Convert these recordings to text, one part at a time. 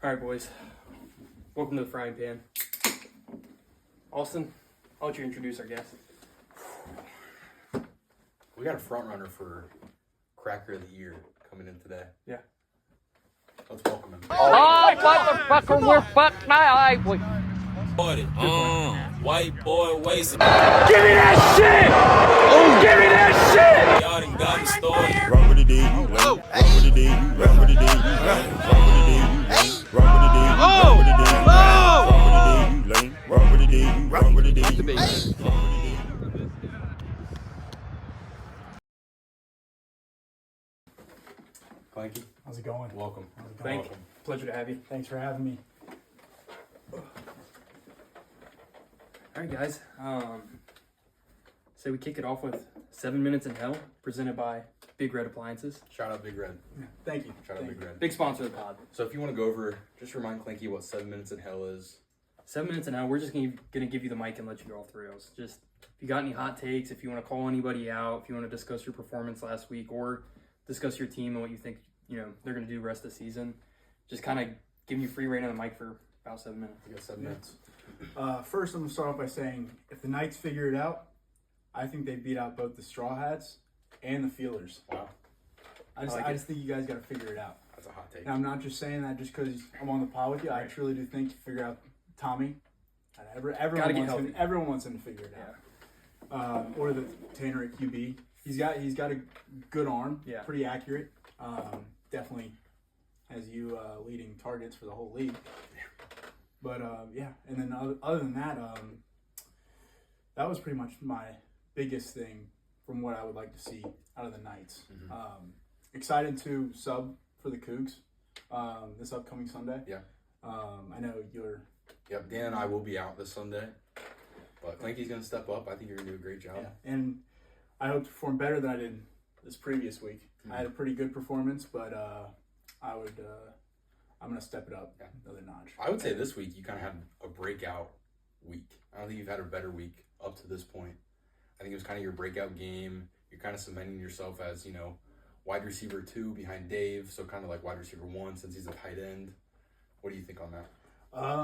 All right, boys. Welcome to the frying pan. Austin, I'll let you introduce our guest. We got a front runner for Cracker of the Year coming in today. Yeah. Let's welcome him. Oh, motherfucker, we're fucked now, ain't we? White boy wasted. Give me that shit! Oh, give me that shit! Y'all done got me started. Run with the D, run with the D, run with the D, run with the D, run with the D, run with the D, run with the D, run with the D, run with the D. Klanke, How's it going? welcome. Thank you. Pleasure to have you. Thanks for having me. All right, guys. So we kick it off with 7 Minutes in Hell, presented by Big Red Appliances. Shout out Big Red. Thank you. Shout out Big Red. Big sponsor of the pod. So if you want to go over, just remind Klanke what 7 Minutes in Hell is. 7 Minutes in Hell, we're just gonna give you the mic and let you go off the rails. Just if you got any hot takes, if you want to call anybody out, if you want to discuss your performance last week, or discuss your team and what you think they're gonna do the rest of the season, just kind of give you free reign on the mic for about 7 minutes. You got 7 minutes. First, I'm going to start off by saying if the Knights figure it out, I think they beat out both the Straw Hats and the Feelers. Wow, I just think you guys got to figure it out. that's a hot take. And I'm not just saying that just because I'm on the pod with you. I truly do think to figure out Tommy. Everyone wants him to figure it out. Or the Tanner at QB. He's got a good arm. Yeah. Pretty accurate. Definitely has you leading targets for the whole league. But and then other than that, that was pretty much my biggest thing from what I would like to see out of the Knights. Mm-hmm. Excited to sub for the Cougs this upcoming Sunday. Yeah. I know you're. Yep, Dan and I will be out this Sunday. But Klanke's going to step up. I think you're going to do a great job. Yeah. And I hope to perform better than I did this previous week. Mm-hmm. I had a pretty good performance, but I'm going to step it up another notch. I would say this week you kind of had a breakout week. I don't think you've had a better week up to this point. I think it was kind of your breakout game. You're kind of cementing yourself as, wide receiver 2 behind Dave, so kind of like wide receiver 1 since he's a tight end. What do you think on that? I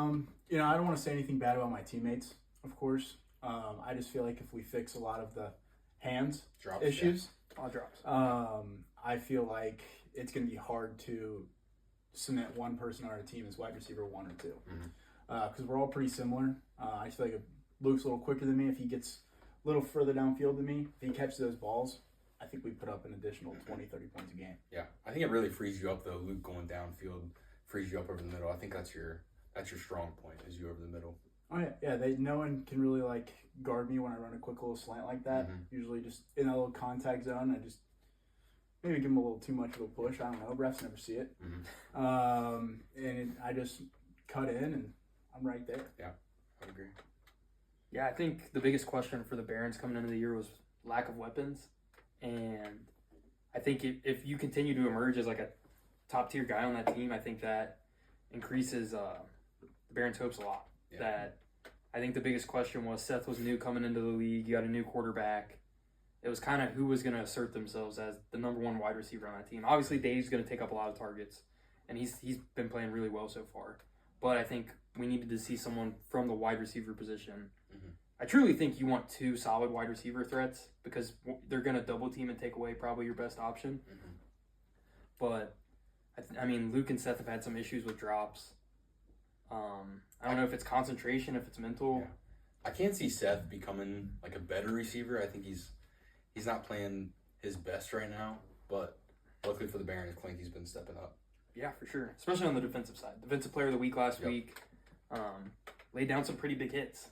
don't want to say anything bad about my teammates, of course. I just feel like if we fix a lot of the hands Drops, issues, A lot of drops. I feel like it's going to be hard to cement one person on our team as wide receiver 1 or 2. Because we're all pretty similar. I feel like if Luke's a little quicker than me, if he gets a little further downfield than me, if he catches those balls, I think we put up an additional 20, 30 points a game. Yeah, I think it really frees you up, though. Luke going downfield frees you up over the middle. I think that's your strong point, is you over the middle. Oh, yeah. No one can really, guard me when I run a quick little slant like that. Usually just in that little contact zone, I just maybe give him a little too much of a push. I don't know. Refs never see it. I just cut in, and I'm right there. Yeah, I agree. Yeah, I think the biggest question for the Barons coming into the year was lack of weapons. And I think if you continue to emerge as like a top-tier guy on that team, I think that increases the Barons' hopes a lot. Yeah. That I think the biggest question was Seth was new coming into the league. You got a new quarterback. It was kind of who was going to assert themselves as the number 1 wide receiver on that team. Obviously, Dave's going to take up a lot of targets, and he's been playing really well so far. But I think we needed to see someone from the wide receiver position. I truly think you want 2 solid wide receiver threats because they're going to double team and take away probably your best option. But, Luke and Seth have had some issues with drops. I don't know if it's concentration, if it's mental. Yeah. I can't see Seth becoming like a better receiver. I think he's not playing his best right now, but luckily for the Barons, Klanke's been stepping up. Yeah, for sure. Especially on the defensive side. Defensive player of the week last week. Laid down some pretty big hits.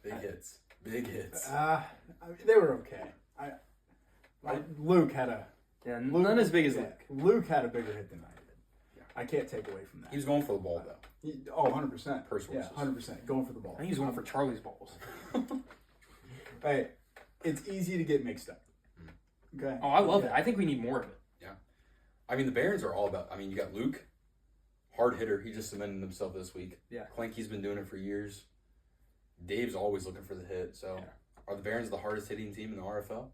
Big hits. They were okay. Luke had a... Yeah, none as big as Luke. Luke had a bigger hit than I did. Yeah. I can't take away from that. He was going for the ball, though. 100%. Per sources. Yeah, 100%. Going for the ball. I think he's going for Charlie's balls. Hey, it's easy to get mixed up. Okay. Oh, I love it. I think we need more of it. Yeah. The Barons are all about... you got Luke, hard hitter. He just cemented himself this week. Yeah. Klanke's been doing it for years. Dave's always looking for the hit. So, Are the Barons the hardest hitting team in the RFL?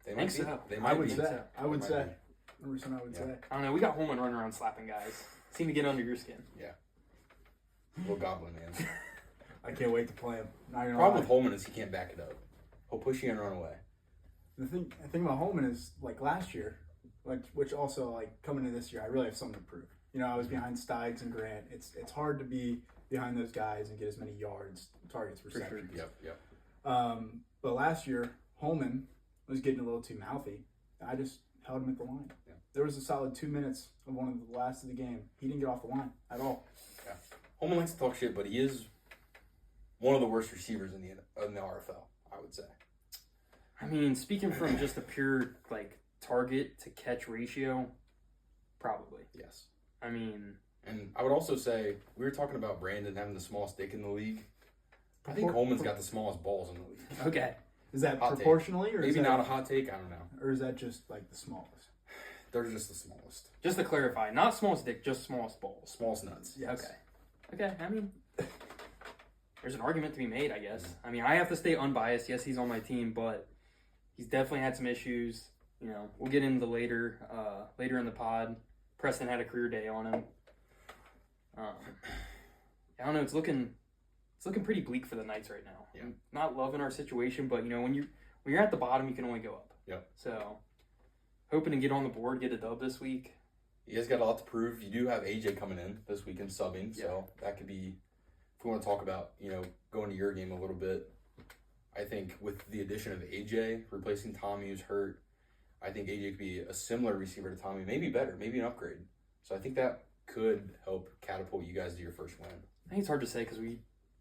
They might be. So. They I might would be. say. I would They say. might be. 100% I would say. I don't know. We got Holman running around slapping guys. seem to get under your skin. Little goblin man. I can't wait to play him. Not The gonna problem lie. with Holman is he can't back it up. He'll push you and run away. The thing about Holman is like last year, which also like coming into this year, I really have something to prove. You know, I was behind Stiggs and Grant. It's hard to be behind those guys and get as many yards, targets, receptions. Yep. But last year, Holman was getting a little too mouthy. I just held him at the line. Yeah. There was a solid 2 minutes of one of the last of the game. He didn't get off the line at all. Yeah. Holman likes to talk shit, but he is one of the worst receivers in the RFL, I would say. I mean, speaking from just a pure like target to catch ratio, probably. Yes. I mean, And I would also say, we were talking about Brandon having the smallest dick in the league. I think Holman's got the smallest balls in the league. okay. Is that Hot take. proportionally, or Maybe is that, not a hot take, I don't know. or is that just like the smallest? They're just the smallest. Just to clarify, not smallest dick, just smallest balls. Smallest nuts. Yes. Okay. I mean, there's an argument to be made, I guess. I mean, I have to stay unbiased. Yes, he's on my team, but he's definitely had some issues. You know, we'll get into later in the pod. Preston had a career day on him. I don't know. It's looking pretty bleak for the Knights right now. Yeah. I'm not loving our situation, but you know, when you're at the bottom, you can only go up. Yep. So, hoping to get on the board, get a dub this week. You guys got a lot to prove. You do have AJ coming in this week and subbing, so that could be, if we want to talk about, you know, going to your game a little bit, I think with the addition of AJ, replacing Tommy who's hurt, I think AJ could be a similar receiver to Tommy, maybe better, maybe an upgrade. So I think that could help catapult you guys to your first win. I think it's hard to say because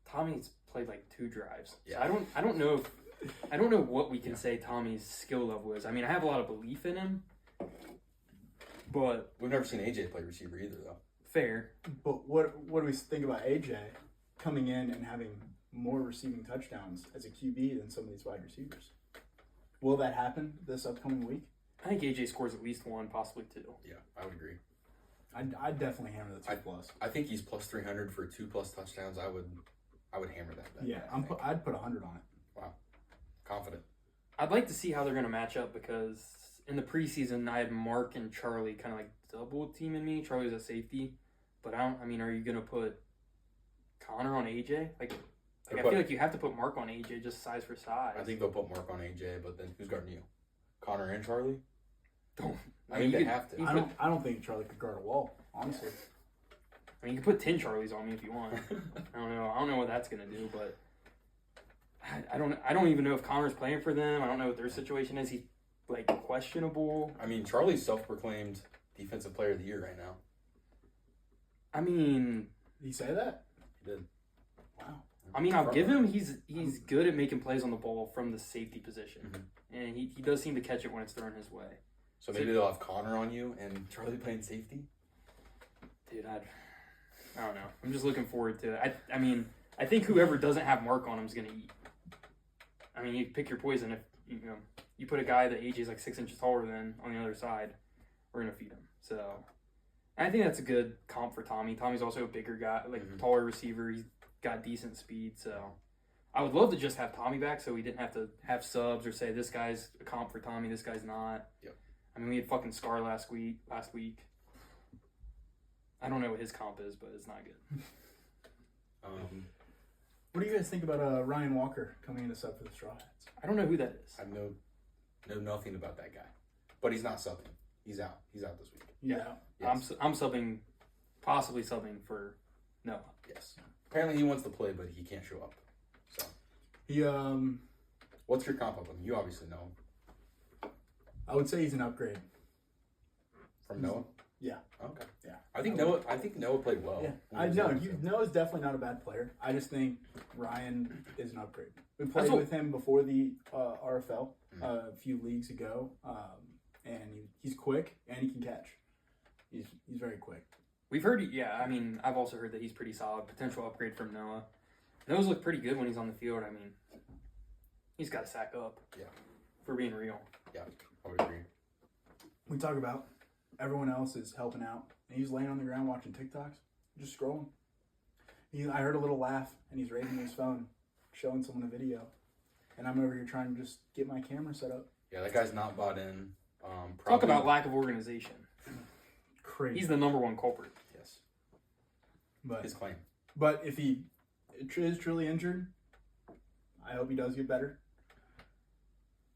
Tommy's played like 2 drives. Yeah. So I don't know what we can say Tommy's skill level is. I mean, I have a lot of belief in him, but We've never seen AJ play receiver either, though. fair. But what do we think about AJ coming in and having more receiving touchdowns as a QB than some of these wide receivers? Will that happen this upcoming week? I think AJ scores at least 1, possibly 2. Yeah, I would agree. I'd definitely hammer the 2+. I think he's plus 300 for 2+ touchdowns. I would hammer that bet. Yeah, I'd put 100 on it. Wow. Confident. I'd like to see how they're going to match up because in the preseason I had Mark and Charlie kind of like double teaming me. Charlie's a safety, but are you going to put Connor on AJ? Like I feel like you have to put Mark on AJ just size for size. I think they'll put Mark on AJ, but then who's guarding you? Connor and Charlie? Don't. I think they have to. I don't think Charlie could guard a wall, honestly. I mean, you can put 10 Charlies on me if you want. I don't know what that's gonna do, but I don't even know if Connor's playing for them. I don't know what their situation is. He's like questionable. I mean, Charlie's self-proclaimed defensive player of the year right now. I mean, Did he say that? He did. Wow. I mean, I'll give him. He's good at making plays on the ball from the safety position, and he does seem to catch it when it's thrown his way. So maybe they'll have Connor on you and Charlie playing safety? Dude, I don't know. I'm just looking forward to it. I mean, I think whoever doesn't have Mark on him is gonna eat. I mean, you pick your poison. If you put a guy that AJ is like 6 inches taller than on the other side, we're gonna feed him. So I think that's a good comp for Tommy. Tommy's also a bigger guy, like taller receiver. He's got decent speed. So I would love to just have Tommy back, so we didn't have to have subs or say this guy's a comp for Tommy, this guy's not. Yep. I mean, we had fucking Scar last week. I don't know what his comp is, but it's not good. What do you guys think about Ryan Walker coming in to sub for the Straw Hats? I don't know who that is. I know nothing about that guy. But he's not subbing. He's out. He's out this week. Yeah. Yes. I'm subbing, possibly subbing for Noah. Yes. Apparently he wants to play, but he can't show up. So He what's your comp of him? You obviously know him. I would say he's an upgrade. From Noah? Yeah. Okay. Yeah. I think Noah played well. Yeah. when I he was know. young, so. Noah's definitely not a bad player. I just think Ryan is an upgrade. We played That's what- with him before the RFL a few leagues ago, and he's quick and he can catch. He's very quick. We've heard, I mean, I've also heard that he's pretty solid. Potential upgrade from Noah. Noah's look pretty good when he's on the field. I mean, he's got to sack up. Yeah. For being real. Yeah, I would agree. We talk about everyone else is helping out, and he's laying on the ground watching TikToks, just scrolling. I heard a little laugh, and he's raising his phone, showing someone a video, and I'm over here trying to just get my camera set up. Yeah, that guy's not bought in. Talk about lack of organization. Crazy. He's the number one culprit. Yes. But his claim. But if he is truly injured, I hope he does get better.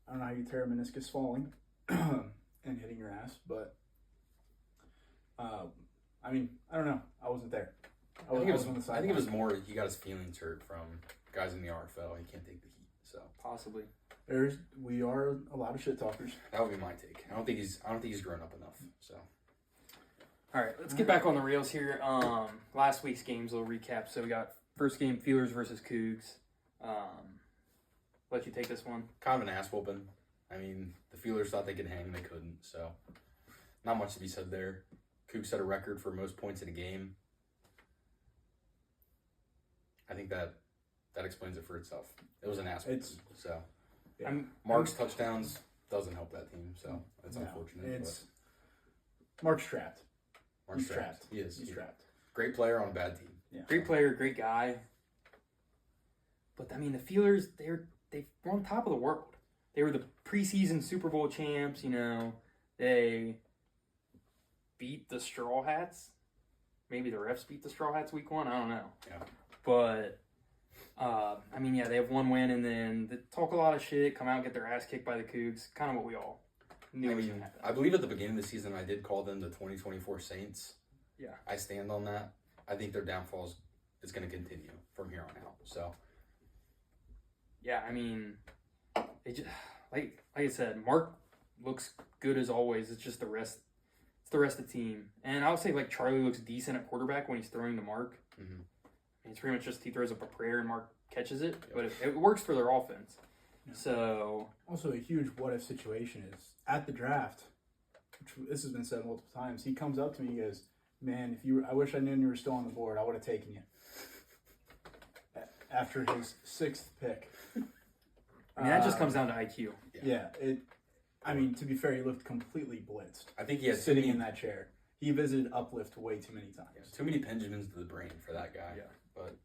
I don't know how you tear a meniscus falling and hitting your ass, but I mean, I don't know. I wasn't there. I think was on the it was sideline. more he got his feelings hurt from guys in the RFL. He can't take the heat, so Possibly. We are a lot of shit talkers. that would be my take. I don't think he's grown up enough. So All right, let's get back on the rails here. Last week's games, a little recap. So we got first game, Feelers versus Cougs. Let you take this one. kind of an ass whooping. I mean, the Feelers thought they could hang, they couldn't. So not much to be said there. Cougs set a record for most points in a game. I think that explains it for itself. It was an ass whooping. So Yeah. Mark's touchdowns doesn't help that team. So it's No, unfortunate. It's Mark's trapped. but He's Mark's trapped. He is. He's trapped. Great player on a bad team. Yeah. Great player, great guy. But I mean, the Feelers, they were on top of the world. They were the preseason Super Bowl champs. You know, they beat the Straw Hats. Maybe the refs beat the Straw Hats week 1. I don't know. Yeah. But I mean, yeah, they have one win, and then they talk a lot of shit, come out and get their ass kicked by the Cougs. Kind of what we all knew I was mean, going to happen. I believe at the beginning of the season I did call them the 2024 Saints. Yeah. I stand on that. I think their downfall is going to continue from here on out. So Yeah, I mean, it just, like I said, Mark looks good as always. It's just the rest. It's the rest of the team, and I would say like Charlie looks decent at quarterback when he's throwing to Mark. Mhm. It's pretty much just he throws up a prayer and Mark catches it, but it works for their offense. Yeah. So Also, a huge what if situation is at the draft, which this has been said multiple times. He comes up to me and goes, "Man, I wish I knew you were still on the board. I would have taken you." After his 6th pick. I mean, that just comes down to IQ. Yeah. I mean, to be fair, he looked completely blitzed. I think he had Sitting in that chair. He visited Uplift way too many times. too many Benjamins to the brain for that guy. Yeah. But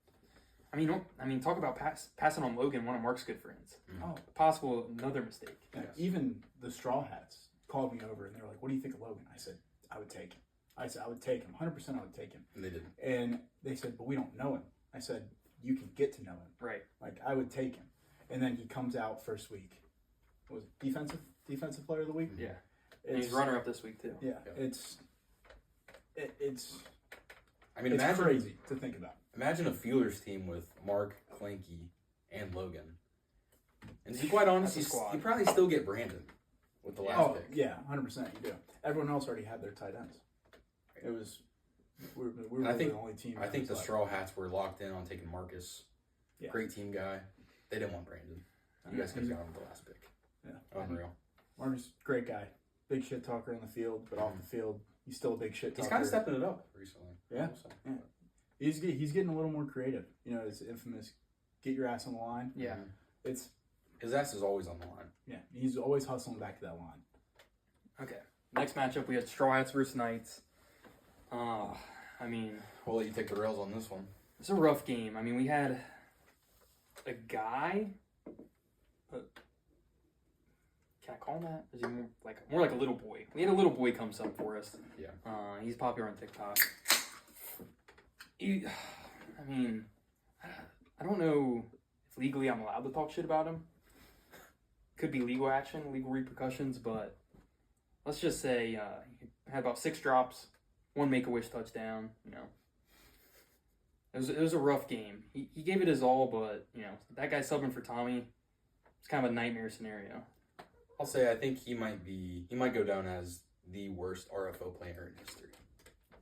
I mean, talk about passing on Logan, one of Mark's good friends. Oh, Possible another mistake. yeah. Yes. Even the Straw Hats called me over and they were like, "What do you think of Logan?" I said, "I would take him." I said, "I would take him. 100% I would take him." and they didn't. And they said, "But we don't know him." I said, "You can get to know him. Right. Like, I would take him." And then he comes out first week. What was it defensive player of the week? Yeah. And he's runner up this week too. Yeah. Yeah. It's I mean, it's imagine crazy to think about. imagine a Feelers team with Mark, Klanke, and Logan. And to be quite honest, That's a squad. you probably still get Brandon with the last pick. Yeah, 100% you do. Everyone else already had their tight ends. It was we were And I think the only team. I that think was the like- Straw Hats were locked in on taking Marcus. Yeah. Great team guy. They didn't want Brandon. You guys could have gone with the last pick. Yeah. Unreal. Marcus, great guy, big shit talker on the field, but off the field, he's still a big shit talker. He's kind of stepping it up recently. Yeah. I will say. Yeah. He's getting a little more creative. You know, it's infamous. Get your ass on the line. Yeah. Mhm. It's His ass is always on the line. yeah. He's always hustling back to that line. Okay. Next matchup, we had Straw Hats versus Knights. I mean, We'll let you take the rails on this one. it's a rough game. I mean, we had a guy. Can I call him that? Is he more like a little boy? We had a little boy come sub for us. Yeah. He's popular on TikTok. I mean, I don't know if legally I'm allowed to talk shit about him. Could be legal action, legal repercussions, but let's just say he had about 6 drops, 1 Make-A-Wish touchdown. You know, it was a rough game. He gave it his all, but you know that guy subbing for Tommy. It's kind of a nightmare scenario. I'll say I think he might go down as the worst RFO player in history.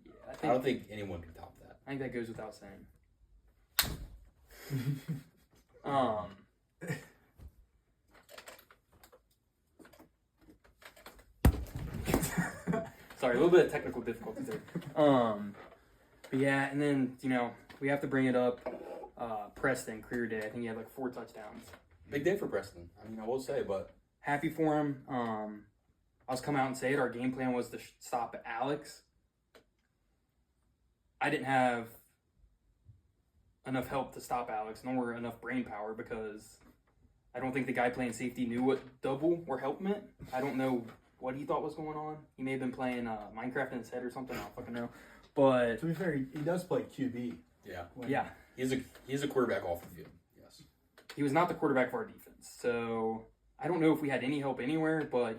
Yeah, I don't think anyone can top that. I think that goes without saying. Sorry, a little bit of technical difficulties there. But yeah, and then you know we have to bring it up. Preston career day. I think he had like 4 touchdowns. Big day for Preston. I mean, I will say, but Happy for him. I'll just come out and say it. Our game plan was to stop Alex. I didn't have enough help to stop Alex, nor enough brain power, because I don't think the guy playing safety knew what double or help meant. I don't know what he thought was going on. He may have been playing Minecraft in his head or something. I don't fucking know. But To be fair, he does play QB. Yeah. yeah, He's a quarterback off the field. Yes. he was not the quarterback of our defense. So I don't know if we had any help anywhere, but,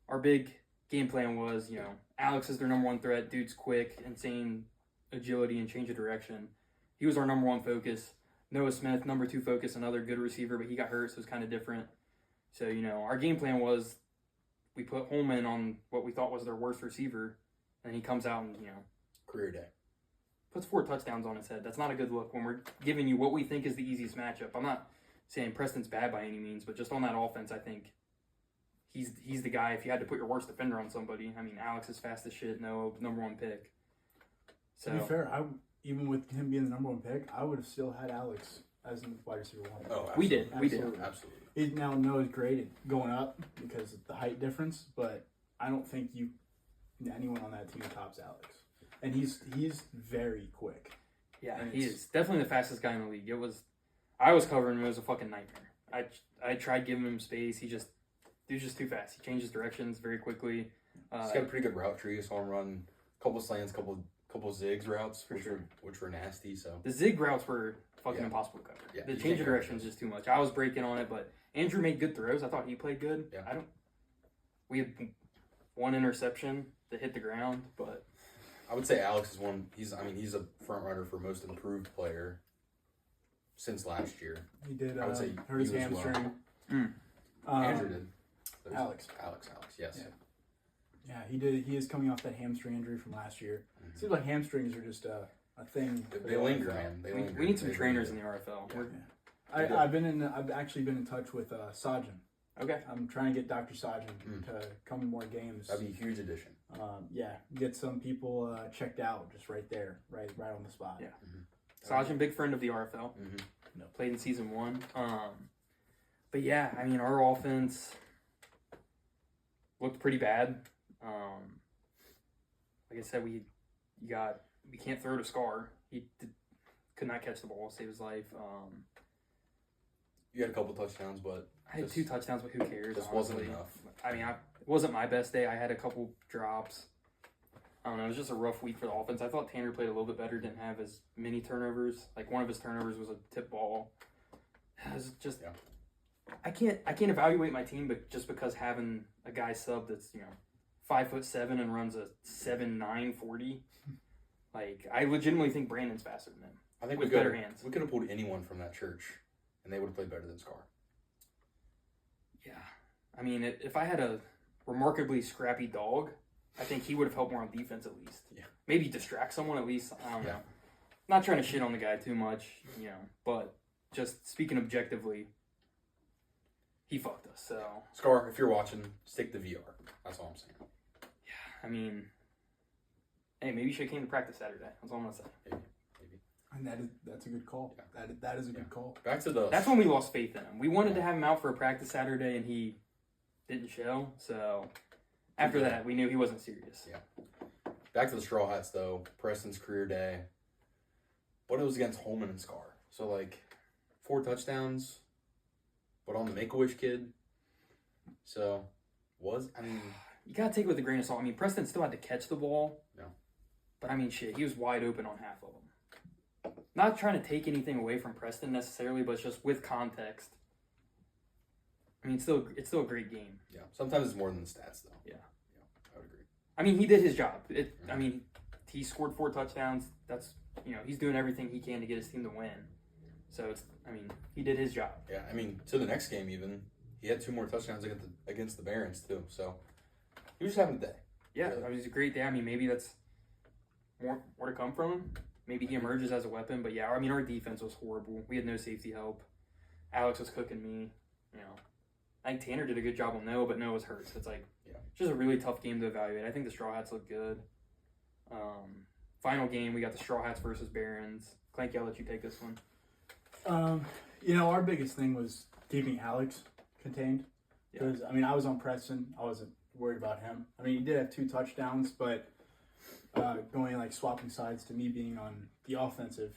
our big game plan was, Alex is their number one threat. Dude's quick, insane agility, and change of direction. He was our number one focus. Noah Smith, number two focus, another good receiver, but he got hurt, so it's kind of different. So, our game plan was we put Holman on what we thought was their worst receiver, and he comes out and, Career day. puts 4 touchdowns on his head. That's not a good look when we're giving you what we think is the easiest matchup. I'm not saying Preston's bad by any means, but just on that offense, I think he's the guy. If you had to put your worst defender on somebody, I mean, Alex is fast as shit. No, number one pick. So To be fair, even with him being the number one pick, I would have still had Alex as the wide receiver 1. Oh, we did. Absolutely. Absolutely. He now Noah's great at going up because of the height difference, but I don't think anyone on that team tops Alex. And he's very quick. yeah, And he it's- is definitely the fastest guy in the league. I was covering him. It was a fucking nightmare. I tried giving him space. Dude's just too fast. He changes directions very quickly. He's got a pretty good route tree. Saw him run a couple slants, couple zigs routes, which were nasty. So The zig routes were fucking Yeah. impossible to cover. Yeah, The you change can't of cover direction is those. just too much. I was breaking on it, but Andrew made good throws. I thought he played good. Yeah. We had one interception that hit the ground, but I would say Alex is one. He's a front runner for most improved player since last year. He did I would say hurt his he was well. hamstring. Andrew did. Alex. Alex. Yes. Yeah. Yeah, he did. He is coming off that hamstring injury from last year. Mhm. Seems like hamstrings are just a thing. for They the linger, NFL. man. They we linger. need some They trainers in linger. the RFL. I've actually been in touch with Sajin. Okay. I'm trying to get Dr. Sajin Mm. to come to more games. That'd be a huge addition. Get some people checked out just right there, right on the spot. Yeah. Sajin, big friend of the RFL. Mhm. Played in season 1. But yeah, I mean, our offense looked pretty bad. Like I said, we can't throw to Scar. Could not catch the ball, save his life. You had a couple touchdowns, but I had 2 touchdowns, but who cares? This wasn't honestly. enough. I mean, it wasn't my best day. I had a couple drops. I don't know. It was just a rough week for the offense. I thought Tanner played a little bit better. Didn't have as many turnovers. Like one of his turnovers was a tip ball. It was just. Yeah. I can't evaluate my team, but just because having a guy sub that's 5'7" and runs a 7.9 40, like I legitimately think Brandon's faster than him. I think with we could better hands. We could have pulled anyone from that church, and they would have played better than Scar. Yeah, I mean, if I had a remarkably scrappy dog, I think he would have helped more on defense at least. Yeah. Maybe distract someone at least. I don't Yeah. know. Not trying to shit on the guy too much, but just speaking objectively, he fucked us. So, Scar, if you're watching, stick to VR. That's all I'm saying. I mean, hey, maybe you should have came to practice Saturday. That's all I'm gonna say. Maybe. And that's a good call. Yeah. That is a good call. Back to the. That's when we lost faith in him. We wanted to have him out for a practice Saturday, and he didn't show. So after that, we knew he wasn't serious. Yeah. Back to the Straw Hats though. Preston's career day. But it was against Holman and Scar. So 4 touchdowns, but on the Make-A-Wish kid. So You gotta take it with a grain of salt. I mean, Preston still had to catch the ball. Yeah. But I mean, shit, he was wide open on half of them. Not trying to take anything away from Preston necessarily, but it's just with context. I mean, it's still a great game. yeah. Sometimes it's more than the stats though. Yeah. I would agree. I mean, he did his job. I mean, he scored 4 touchdowns. That's he's doing everything he can to get his team to win. So he did his job. Yeah, I mean, to the next game even, he had 2 more touchdowns against the Barons too. So he was just having a day. Yeah, Really. I mean, it was a great day. I mean, maybe that's more to come from him. Maybe he emerges as a weapon. But yeah, I mean, our defense was horrible. We had no safety help. Alex was cooking me. I think Tanner did a good job on Noah, but Noah was hurt. So it's just a really tough game to evaluate. I think the Straw Hats look good. Final game, we got the Straw Hats versus Barons. Klanke, I'll let you take this one. Our biggest thing was keeping Alex contained. Because I was on Preston. I wasn't worried about him. I mean, he did have 2 touchdowns, but going swapping sides to me being on the offensive,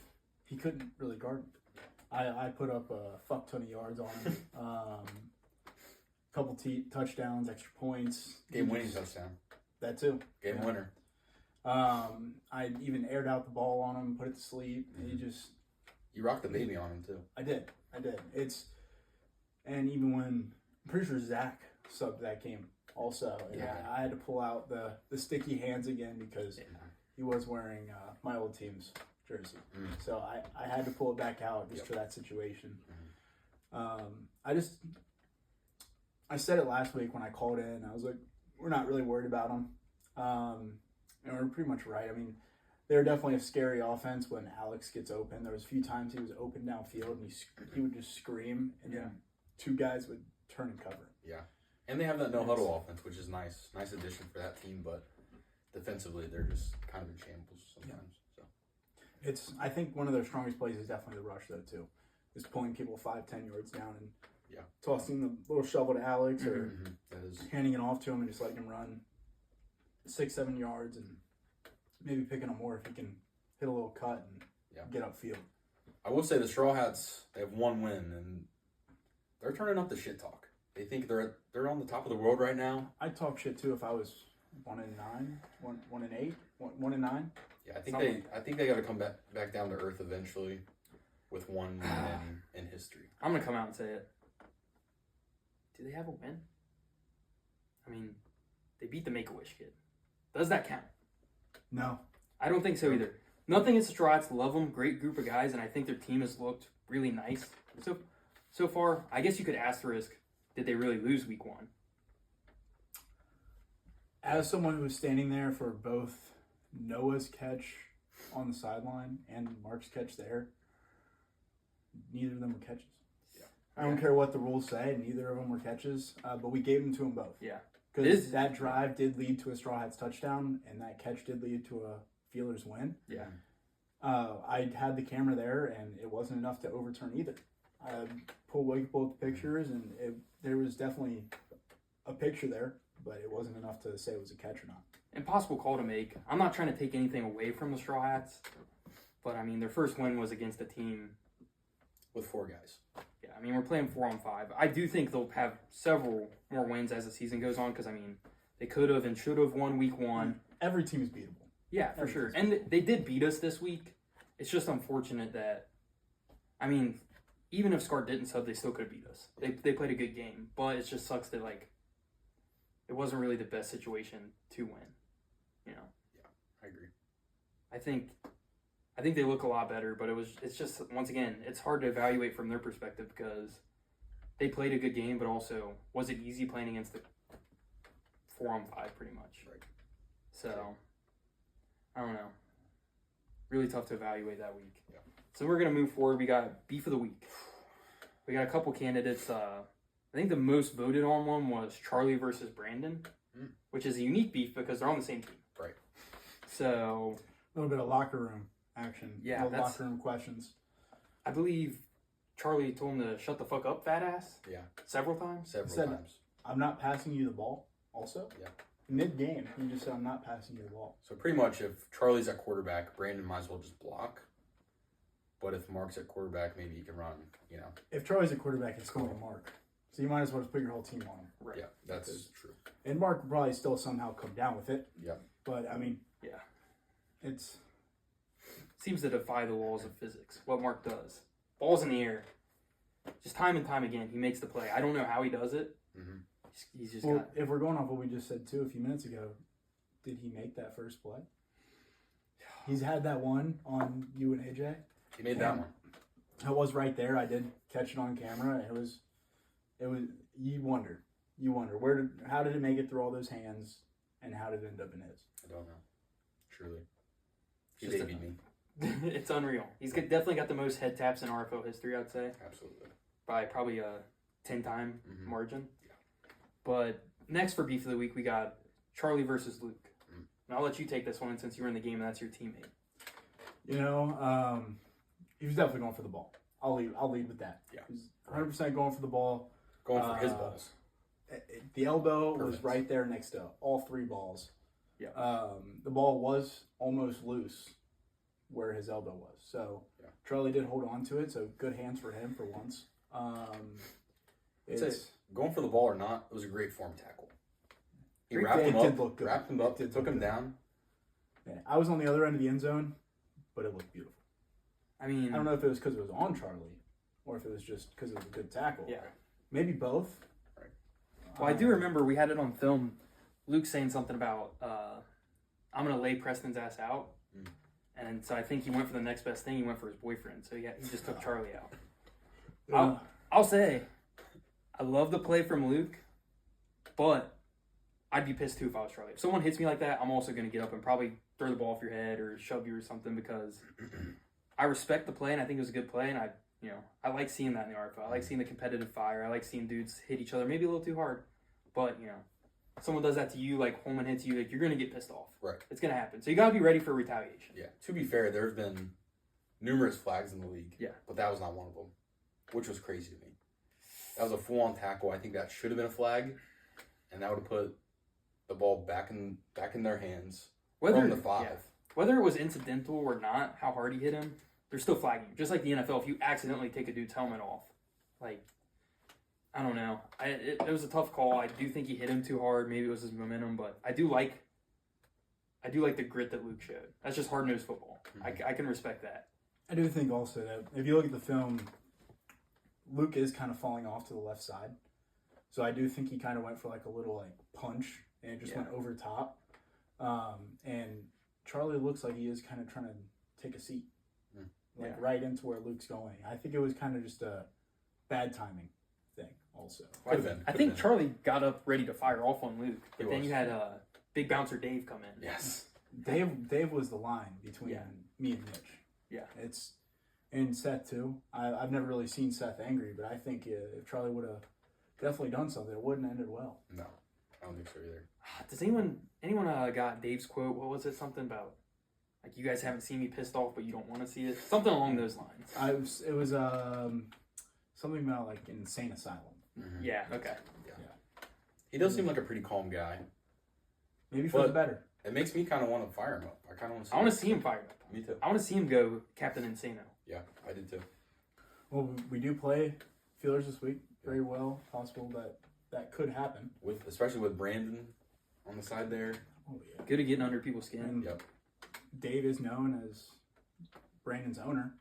he couldn't really guard me. I put up a fuck ton of yards on him. couple touchdowns, extra points. Game-winning touchdown. That too. Game winner. I even aired out the ball on him, put it to sleep. And he just... You rocked the baby on him, too. I did. And even when... I'm pretty sure Zach subbed that game also. And I had to pull out the sticky hands again because he was wearing my old team's jersey. So I had to pull it back out just for that situation. I said it last week when I called in. I was like, we're not really worried about him. And we're pretty much right. I mean, they're definitely a scary offense when Alex gets open. There was a few times he was open downfield and he would just scream, and then two guys would turn and cover. Yeah. And they have that no-huddle offense, which is nice. Nice addition for that team, but defensively they're just kind of in shambles sometimes. So I think one of their strongest plays is definitely the rush, though, too. Is pulling people 5-10 yards down and tossing the little shovel to Alex or handing it off to him and just letting him run 6-7 yards and maybe picking him more if he can hit a little cut and get upfield. I will say the Straw Hats, they have one win, and they're turning up the shit talk. They think they're on the top of the world right now. I'd talk shit, too, if I was 1-9, 1-8, 1-9. Yeah, I think they got to come back down to earth eventually with one win in history. I'm gonna come out and say it. Do they have a win? I mean, they beat the Make-A-Wish kid. Does that count? No. I don't think so either. Nothing against the Straw Hats. Love them. Great group of guys, and I think their team has looked really nice so far. I guess you could asterisk, did they really lose week 1? As someone who was standing there for both Noah's catch on the sideline and Mark's catch there, neither of them were catches. Yeah. I don't care what the rules say, neither of them were catches, but we gave them to them both. Yeah. Because that drive did lead to a Straw Hats touchdown, and that catch did lead to a Feelers win. Yeah. I had the camera there, and it wasn't enough to overturn either. I pulled both pictures, and there was definitely a picture there, but it wasn't enough to say it was a catch or not. Impossible call to make. I'm not trying to take anything away from the Straw Hats, but I mean, their first win was against a team with 4 guys. Yeah, I mean, we're playing 4-on-5. I do think they'll have several more wins as the season goes on because, I mean, they could have and should have won week 1. Every team is beatable. Yeah, for sure. And they did beat us this week. It's just unfortunate that, I mean, even if Scar didn't sub, they still could have beat us. They played a good game, but it just sucks that, like, it wasn't really the best situation to win, you know? Yeah, I agree. I think they look a lot better, but it's just, once again, it's hard to evaluate from their perspective because they played a good game, but also, was it easy playing against the 4-on-5 pretty much? Right. So, I don't know. Really tough to evaluate that week. Yeah. So we're going to move forward. We got Beef of the Week. We got a couple candidates. I think the most voted on one was Charlie versus Brandon, which is a unique beef because they're on the same team. Right. So... a little bit of locker room action. Yeah, locker room questions. I believe Charlie told him to shut the fuck up, fat ass. Yeah. Several times. Several times. I'm not passing you the ball. Also. Yeah. Mid-game, he just said, I'm not passing you the ball. So pretty much, if Charlie's at quarterback, Brandon might as well just block. But if Mark's at quarterback, maybe he can run. You know. If Charlie's at quarterback, it's going to Mark. So you might as well just put your whole team on him. Right. Yeah, that's true. And Mark will probably still somehow come down with it. Yeah. But I mean, yeah, it's seems to defy the laws of physics. What Mark does, balls in the air, just time and time again, he makes the play. I don't know how he does it. Mm-hmm. He's just if we're going off what we just said too a few minutes ago, did he make that first play? He's had that one on you and AJ. He made that one. I was right there. I did catch it on camera. It was. You wonder how did it make it through all those hands, and how did it end up in his? I don't know. Truly, he babied me. It's unreal. He's definitely got the most head taps in RFL history, I'd say. Absolutely. By probably a 10-time margin. Yeah. But next for Beef of the Week, we got Charlie versus Luke. And I'll let you take this one since you were in the game and that's your teammate. You know, he was definitely going for the ball. I'll lead with that. Yeah. He was 100% going for the ball. Going for his balls. The elbow was right there next to all 3 balls. Yeah. The ball was almost loose where his elbow was. So Charlie did hold on to it, so good hands for him for once. going for the ball or not, it was a great form tackle. He Great wrapped day. him It did up, look good. wrapped him up, It did took look him good. down. Yeah, I was on the other end of the end zone, but it looked beautiful. I mean, I don't know if it was because it was on Charlie or if it was just because it was a good tackle. Yeah. Maybe both. Right. Well, I do remember we had it on film. Luke saying something about, I'm going to lay Preston's ass out. Mm. And so I think he went for the next best thing. He went for his boyfriend. So he just took Charlie out. Yeah. I'll say, I love the play from Luke, but I'd be pissed too if I was Charlie. If someone hits me like that, I'm also going to get up and probably throw the ball off your head or shove you or something because I respect the play and I think it was a good play. And I like seeing that in the RFL. I like seeing the competitive fire. I like seeing dudes hit each other, maybe a little too hard. But, someone does that to you, like Holman hits you, like you're going to get pissed off. Right. It's going to happen. So you got to be ready for retaliation. Yeah. To be fair, there have been numerous flags in the league. Yeah. But that was not one of them, which was crazy to me. That was a full-on tackle. I think that should have been a flag, and that would have put the ball back in their hands from the 5. Yeah. Whether it was incidental or not, how hard he hit him, they're still flagging you. Just like the NFL, if you accidentally take a dude's helmet off, like, I don't know. It was a tough call. I do think he hit him too hard. Maybe it was his momentum, but I do like the grit that Luke showed. That's just hard-nosed football. Mm-hmm. I can respect that. I do think also that if you look at the film, Luke is kind of falling off to the left side. So I do think he kind of went for like a little like punch and it just went over top. And Charlie looks like he is kind of trying to take a seat. Right into where Luke's going. I think it was kind of just a bad timing thing also. I think Charlie got up ready to fire off on Luke, but then was. you had big bouncer Dave come in. Yes. Dave was the line between me and Mitch. Yeah. It's and Seth too. I've never really seen Seth angry, but I think if Charlie would have definitely done something, it wouldn't have ended well. No, I don't think so either. Does anyone got Dave's quote? What was it? Something about like you guys haven't seen me pissed off, but you don't want to see it. Something along those lines. It was something about like an insane asylum. Mm-hmm. Yeah. Okay. He does seem like a pretty calm guy. Maybe for the better. It makes me kind of want to fire him up. I kind of want to. I want to see him fired up. Me too. I want to see him go Captain Insano. Yeah, I did too. Well, we do play Feelers this week. Very well possible that could happen. Especially with Brandon on the side there. Oh yeah. Good at getting under people's skin. And Yep. Dave is known as Brandon's owner.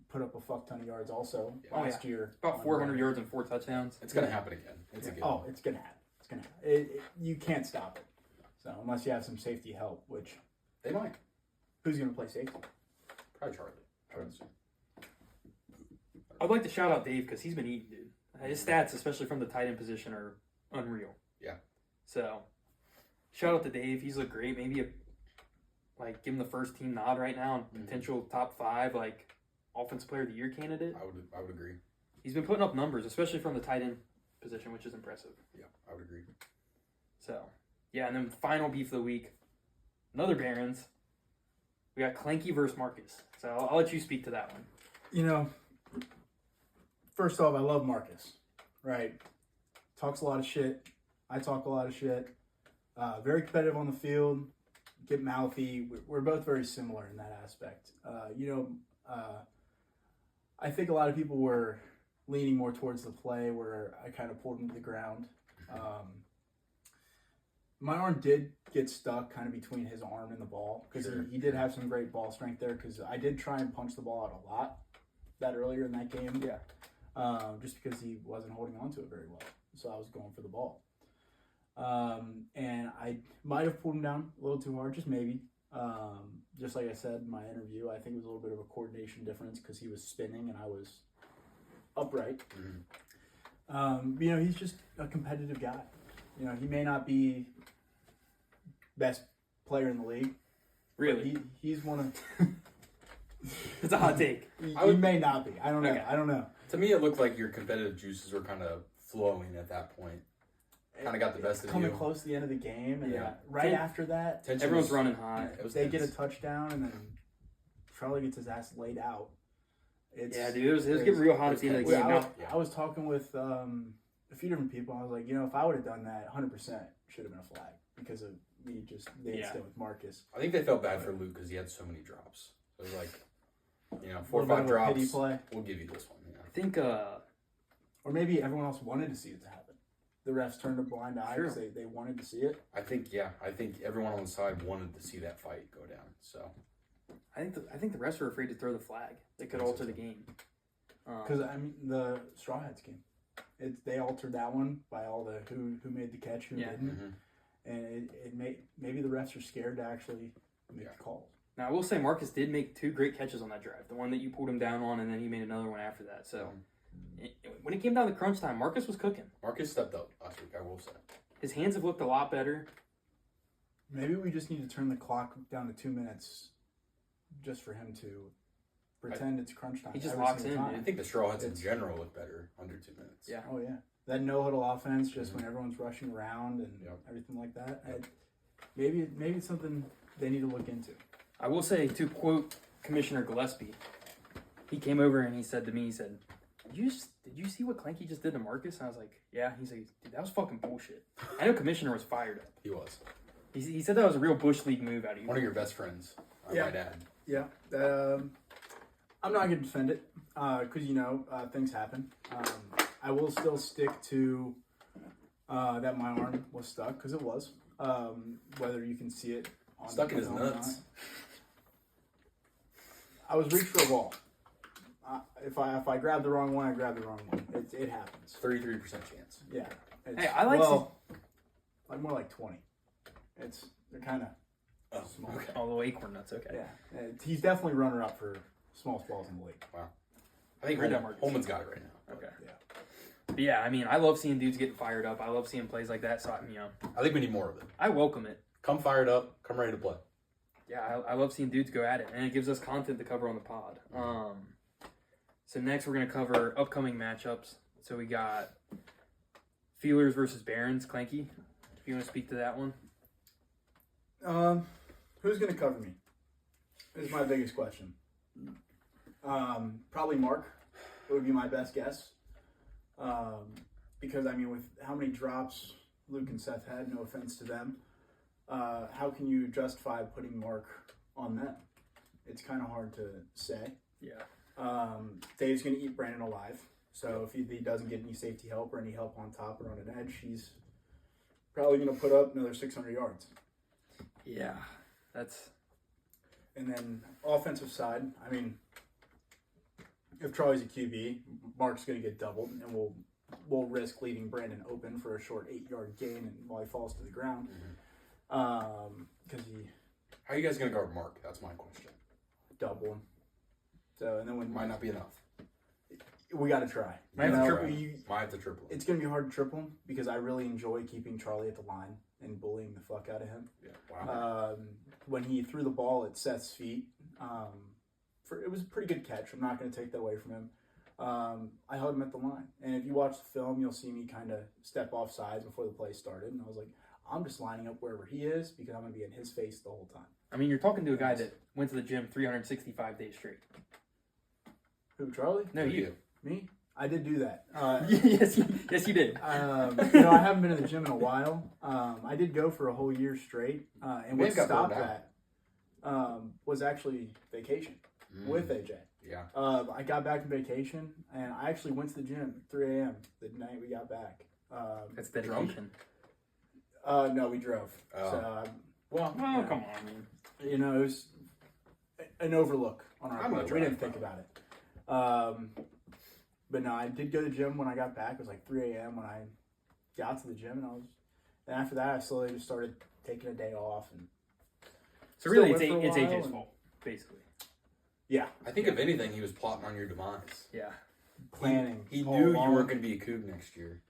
Put up a fuck ton of yards also last year. About 400 yards and 4 touchdowns. It's gonna happen again. It's a given. It's gonna happen. It's gonna happen. You can't stop it. So unless you have some safety help, which They might. who's gonna play safety? Probably Charlie. I would assume. I'd like to shout out Dave because he's been eating, dude. His stats, especially from the tight end position, are unreal. Yeah. So, shout out to Dave. He's looked great. Maybe give him the first team nod right now and potential top 5 offensive player of the year candidate. I would agree. He's been putting up numbers, especially from the tight end position, which is impressive. Yeah, I would agree. So, yeah, and then final beef of the week, another Barons. We got Klanke versus Marcus. So I'll let you speak to that one. You know, first off, I love Marcus. Right? Talks a lot of shit. I talk a lot of shit. Very competitive on the field. Get mouthy. We're both very similar in that aspect. I think a lot of people were leaning more towards the play where I kind of pulled him to the ground. My arm did get stuck kind of between his arm and the ball because he did have some great ball strength there because I did try and punch the ball out a lot that earlier in that game. Yeah. Just because he wasn't holding on to it very well. So I was going for the ball. And I might have pulled him down a little too hard, just maybe. Just like I said in my interview, I think it was a little bit of a coordination difference because he was spinning and I was upright. He's just a competitive guy. He may not be best player in the league. Really? He's one of... It's a hot take. He may not be. I don't know. Okay. I don't know. To me, it looked like your competitive juices were kind of flowing at that point. Kind of got the best of you. Coming close to the end of the game, and Yeah. after that, Tension Everyone's was- running hot. It was they get a tense. touchdown, and then Charlie gets his ass laid out. Yeah, dude, it was getting real hot at the end of the game. I was talking with a few different people. I was like, if I would have done that, 100% should have been a flag because of me just they stay with Marcus. I think they felt bad for Luke because he had so many drops. So it was like, 4 or Little bit 5 of a pity drops. play. We'll give you this one. Yeah. I think Or Or maybe everyone else wanted to see it to happen. The refs turned a blind eye because they wanted to see it. I think everyone on the side wanted to see that fight go down. So I think the refs were afraid to throw the flag. They could alter the game. Because the Straw Hats game, they altered that one by all the who made the catch, who didn't, and it made maybe the refs are scared to actually make the calls. Now I will say Marcus did make 2 great catches on that drive. The one that you pulled him down on, and then he made another one after that. So when it came down to crunch time, Marcus was cooking. Marcus stepped up last week, I will say. His hands have looked a lot better. Maybe we just need to turn the clock down to 2 minutes, just for him to pretend it's crunch time. He just every locks single in, time. I think the Straw Hats in general look better under 2 minutes. Yeah. Oh yeah, that no huddle offense, just when everyone's rushing around and everything like that. Maybe it's something they need to look into. I will say, to quote Commissioner Gillespie, he came over and he said to me, he said, did you see what Klanke just did to Marcus? And I was like, yeah. He's like, dude, that was fucking bullshit. I know Commissioner was fired up. He was. He said that was a real Bush League move out of you. One of your best friends, I might add. Yeah. I'm not going to defend it because, things happen. I will still stick to that my arm was stuck because it was. Whether you can see it on Stuck in his film or nuts. not. I was reaching for a ball. If I grab the wrong one, I grab the wrong one. It happens. 33% chance. Yeah. Hey, I like like more like 20. They're kind of small. Okay. although acorn nuts, okay. Yeah, he's definitely runner up for smallest balls in the league. Wow. I think Right down Marcus. Holman's got it right now. Okay. Yeah. But yeah, I mean, I love seeing dudes getting fired up. I love seeing plays like that. So, I think we need more of it. I welcome it. Come fired up. Come ready to play. Yeah, I love seeing dudes go at it, and it gives us content to cover on the pod. So next we're gonna cover upcoming matchups. So we got Feelers versus Barons. Klanke, if you want to speak to that one. Who's going to cover me? Is my biggest question. Probably Mark. It would be my best guess. Because, with how many drops Luke and Seth had, no offense to them, how can you justify putting Mark on them? It's kind of hard to say. Yeah. Dave's going to eat Brandon alive. So if he doesn't get any safety help or any help on top or on an edge, he's probably going to put up another 600 yards. Yeah, that's... And then offensive side, if Charlie's a QB, Mark's going to get doubled, and we'll risk leaving Brandon open for a short 8-yard gain and while he falls to the ground. Because How are you guys going to guard Mark? That's my question. double him. So, and then when Might not be enough. we got to try. Might have to triple him. It's going to be hard to triple him because I really enjoy keeping Charlie at the line and bullying the fuck out of him. Yeah. Wow. When he threw the ball at Seth's feet, it was a pretty good catch. I'm not going to take that away from him. I held him at the line. And if you watch the film, you'll see me kind of step off sides before the play started. And I was like, I'm just lining up wherever he is because I'm going to be in his face the whole time. You're talking to a guy that went to the gym 365 days straight. Who, Charlie? No, you. Me? I did do that. yes, you did. I haven't been in the gym in a while. I did go for a whole year straight. And what stopped that was actually vacation with AJ. Yeah. I got back from vacation, and I actually went to the gym at 3 a.m. the night we got back. That's dedication. No, we drove. Oh. So, Well, come on, man. it was an overlook on our part. We didn't think about it. But no, I did go to the gym when I got back. It was like 3 a.m. when I got to the gym, and after that, I slowly just started taking a day off. And so really, still went it's for a while, AJ's and- fault, basically. Yeah, I think if anything, he was plotting on your demise. Yeah. planning. He all knew you along. weren't going to be a Coug next year.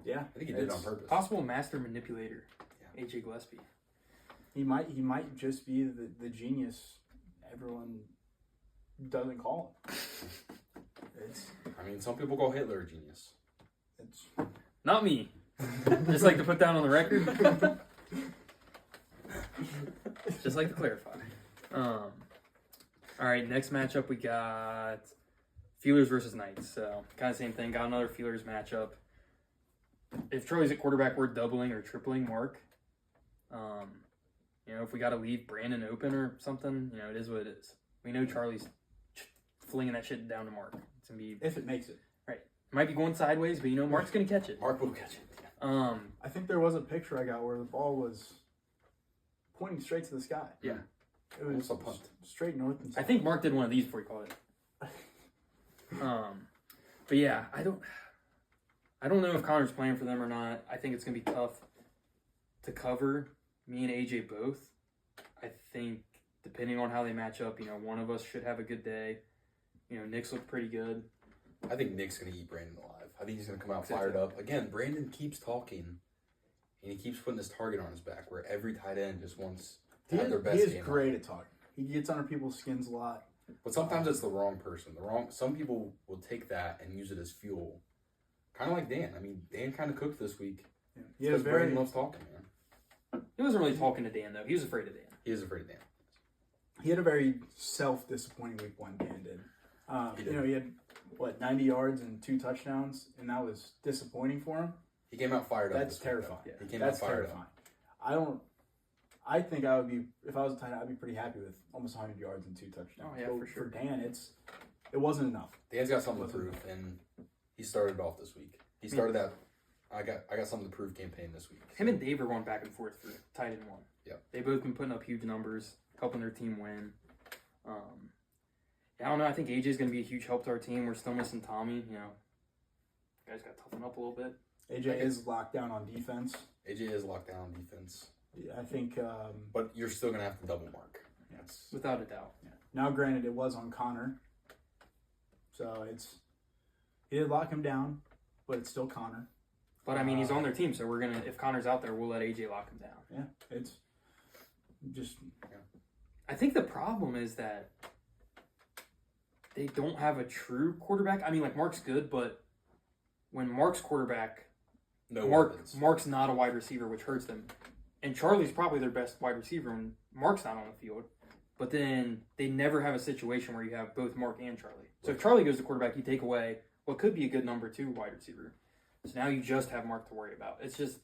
Yeah, I think he did it on purpose. Possible master manipulator, AJ Gillespie. He might just be the genius everyone doesn't call him. Some people call Hitler a genius. Not me. Just like to put that on the record. Just like to clarify. All right, next matchup we got Feelers versus Knights. So kind of same thing. Got another Feelers matchup. If Charlie's at quarterback, we're doubling or tripling Mark. If we got to leave Brandon open or something, it is what it is. We know Charlie's flinging that shit down to Mark. It's gonna be If it makes it. right. Might be going sideways, but Mark's gonna catch it. Mark will catch it. I think there was a picture I got where the ball was pointing straight to the sky. Yeah. It was Almost a punt. straight north and south. I think Mark did one of these before he caught it. But yeah, I don't know if Connor's playing for them or not. I think it's gonna be tough to cover. Me and AJ both. I think depending on how they match up, one of us should have a good day. Nick's looked pretty good. I think Nick's going to eat Brandon alive. I think he's going to come out fired up. Again, Brandon keeps talking, and he keeps putting this target on his back where every tight end just wants to have their best He is game. great at talking. He gets under people's skins a lot. But sometimes it's the wrong person. Some people will take that and use it as fuel. Kind of like Dan. I mean, Dan kind of cooked this week. Yeah. Because Brandon loves talking, man. He wasn't really talking to Dan, though. He was afraid of Dan. He is afraid of Dan. He had a very self-disappointing week one, Dan did. He had, 90 yards and 2 touchdowns, and that was disappointing for him. He came out fired up. That's terrifying. Yeah. He came That's out fired terrifying. I think I would be, if I was a tight end, I'd be pretty happy with almost 100 yards and 2 touchdowns. Oh, yeah, but for sure. For Dan, it wasn't enough. Dan's got something to prove, and he started off this week. He started that I got something to prove campaign this week. Him and Dave are going back and forth for tight end one. Yep. They've both been putting up huge numbers, helping their team win. I don't know. I think AJ's going to be a huge help to our team. We're still missing Tommy. Guys got to toughen up a little bit. AJ is locked down on defense. AJ is locked down on defense. I think. But you're still going to have to double mark. Yes. Without a doubt. Yeah. Now, granted, it was on Connor. So he did lock him down, but it's still Connor. But, he's on their team, so we're going to, if Connor's out there, we'll let AJ lock him down. Yeah, it's just... Yeah. I think the problem is that they don't have a true quarterback. Mark's good, but when Mark's quarterback, Mark's not a wide receiver, which hurts them. And Charlie's probably their best wide receiver when Mark's not on the field. But then they never have a situation where you have both Mark and Charlie. So if Charlie goes to quarterback, you take away what could be a good number 2 wide receiver. So now you just have Mark to worry about. It's just...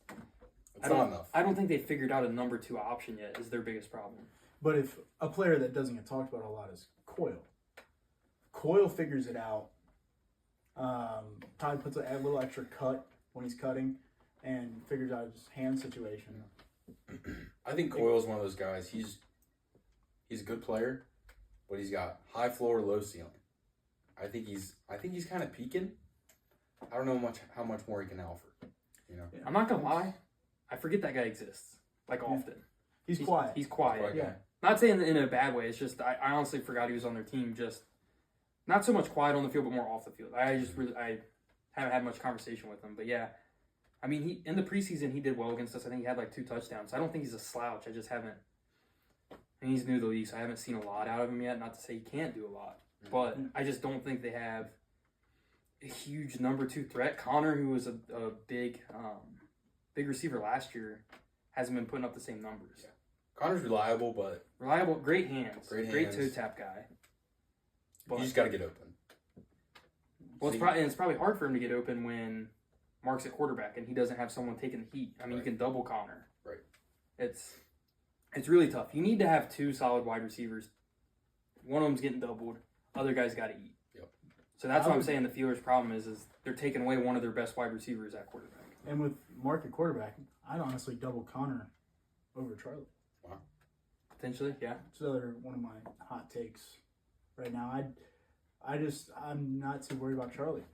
It's not enough. I don't think they figured out a number 2 option yet is their biggest problem. But if a player that doesn't get talked about a lot is Coyle figures it out. Probably puts a little extra cut when he's cutting and figures out his hand situation. I think Coyle's one of those guys. He's a good player, but he's got high floor, low ceiling. I think he's kind of peaking. I don't know how much more he can offer. I'm not gonna lie, I forget that guy exists often. He's quiet. He's quiet. Quiet guy. Not saying in a bad way. It's just I honestly forgot he was on their team. Just not so much quiet on the field, but more off the field. I haven't had much conversation with him. But yeah, he in the preseason he did well against us. I think he had 2 touchdowns. I don't think he's a slouch. I just haven't. He's new to the league, so I haven't seen a lot out of him yet. Not to say he can't do a lot, but I just don't think they have a huge number 2 threat. Connor, who was a big receiver last year, hasn't been putting up the same numbers. Yeah. Connor's reliable, but great hands, great toe tap guy. But you just got to get open. Well, it's probably hard for him to get open when Mark's at quarterback and he doesn't have someone taking the heat. You can double Connor. Right. It's really tough. You need to have 2 solid wide receivers. One of them's getting doubled. Other guy's got to eat. Yep. So that's what I'm saying. The Steelers' problem is they're taking away one of their best wide receivers at quarterback. And with Mark at quarterback, I'd honestly double Connor over Charlie. Wow. Potentially, yeah. It's another one of my hot takes right now. I'm not too worried about Charlie.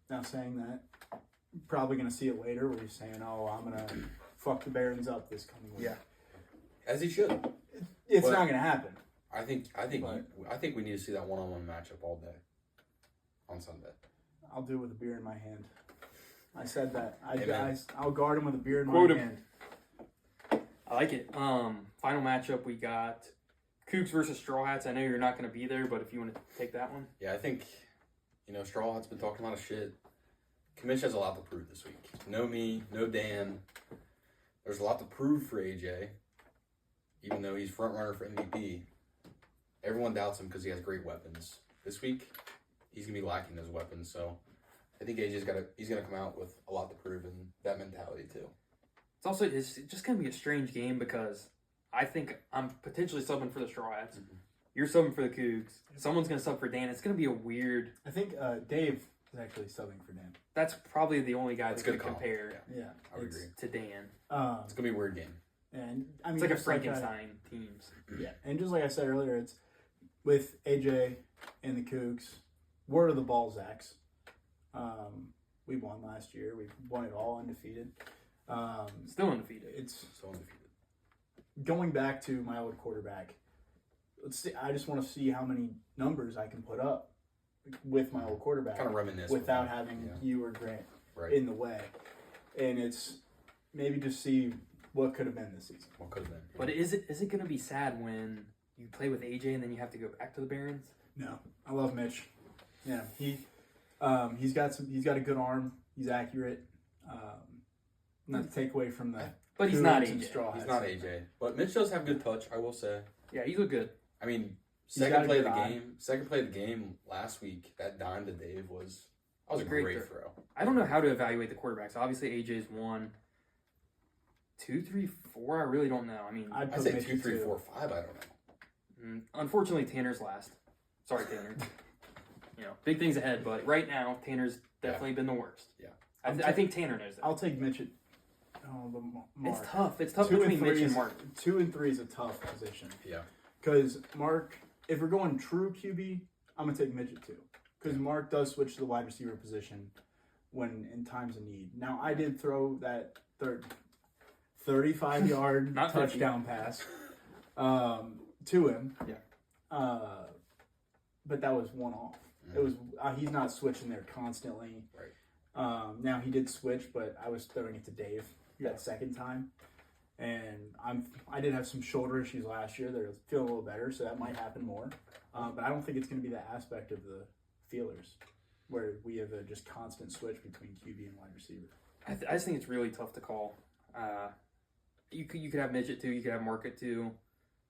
Now saying that, I'm probably going to see it later where he's saying, "Oh, I'm going to fuck the Barons up this coming week." Yeah, as he should. It's not going to happen. I think we need to see that one-on-one matchup all day on Sunday. I'll do it with a beer in my hand. I said that. Amen. I'll guard him with a beer in Quote my him. hand. I like it. Final matchup, we got Cougs versus Straw Hats. I know you're not going to be there, but if you want to take that one. Yeah, I think, Straw Hat's been talking a lot of shit. Commish has a lot to prove this week. No me, no Dan. There's a lot to prove for AJ, even though he's front runner for MVP. Everyone doubts him because he has great weapons. This week, he's going to be lacking those weapons, so I think AJ's he's going to come out with a lot to prove in that mentality too. It's just going to be a strange game because I think I'm potentially subbing for the Straw Hats. Mm-hmm. You're subbing for the Cougs. Someone's going to sub for Dan. It's going to be a weird... I think Dave is actually subbing for Dan. That's probably the only guy That's that a could good call. compare Yeah, I would it's- agree. to Dan. It's gonna be a weird game. And I mean, It's like a just Frankenstein teams. yeah, and just like I said earlier, it's with AJ and the Cougs. Word of the ball, Zax. We won last year. We won it all undefeated. Still undefeated. It's So undefeated. going back to my old quarterback. Let's see. I just want to see how many numbers I can put up with my old quarterback Kind of reminisce without with that. having Yeah. you or Grant Right. in the way. And it's maybe just see what could have been this season. What could have been? But is it going to be sad when you play with AJ and then you have to go back to the Barons? No, I love Mitch. Yeah, he's got a good arm. He's accurate. Not to take away from the. But he's not Cougs and AJ. Straw He's Hats. not AJ, but Mitch does have good touch. I will say. Yeah, he looked good. I mean, He's got second a play of good the eye. game. Second play of the game last week. That dime to Dave was a Great great throw. throw. I don't know how to evaluate the quarterbacks. Obviously, AJ's 1, 2, 3, 4. I really don't know. I mean, I'd I put say Mitch 2, at 3, two. 4, 5. I don't know. unfortunately, Tanner's last. Sorry, Tanner. Big things ahead, but right now, Tanner's definitely been the worst. Yeah. I think Tanner knows that. I'll take Mitch at. Oh, the Mark. It's tough. It's tough 2 and between 3 Mitch and is- Mark. 2 and 3 is a tough position Yeah. because Mark. If we're going true QB, I'm gonna take Mitch at 2 because Mark does switch to the wide receiver position when in times of need. Now I did throw that 35-yard Not 50. touchdown pass to him. Yeah. But that was one off. It was he's not switching there constantly. Right. Now he did switch, but I was throwing it to Dave that second time, and I did have some shoulder issues last year. They're feeling a little better, so that might happen more. But I don't think it's going to be that aspect of the feelers where we have a just constant switch between QB and wide receiver. I just think it's really tough to call. You could have Mitch at 2. You could have Mark at 2.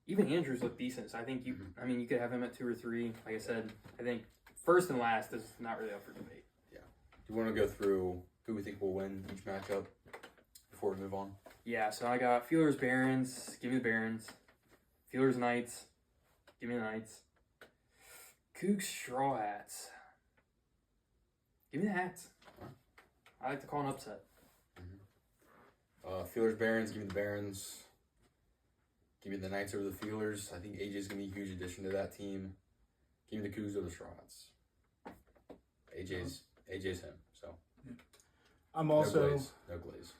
Even Andrews looked decent. So I think you could have him at 2 or 3. Like I said, I think first and last is not really up for debate. Do you want to go through who we think will win each matchup before we move on? Yeah, so I got Feelers Barons. Give me the Barons. Feelers Knights. Give me the Knights. Cougs Straw Hats. Give me the Hats. I like to call an upset. Feelers Barons. Give me the Barons. Give me the Knights over the Feelers. I think AJ's gonna be a huge addition to that team. Give me the Cougs over the Straw Hats. AJ's him. So I'm also no glaze.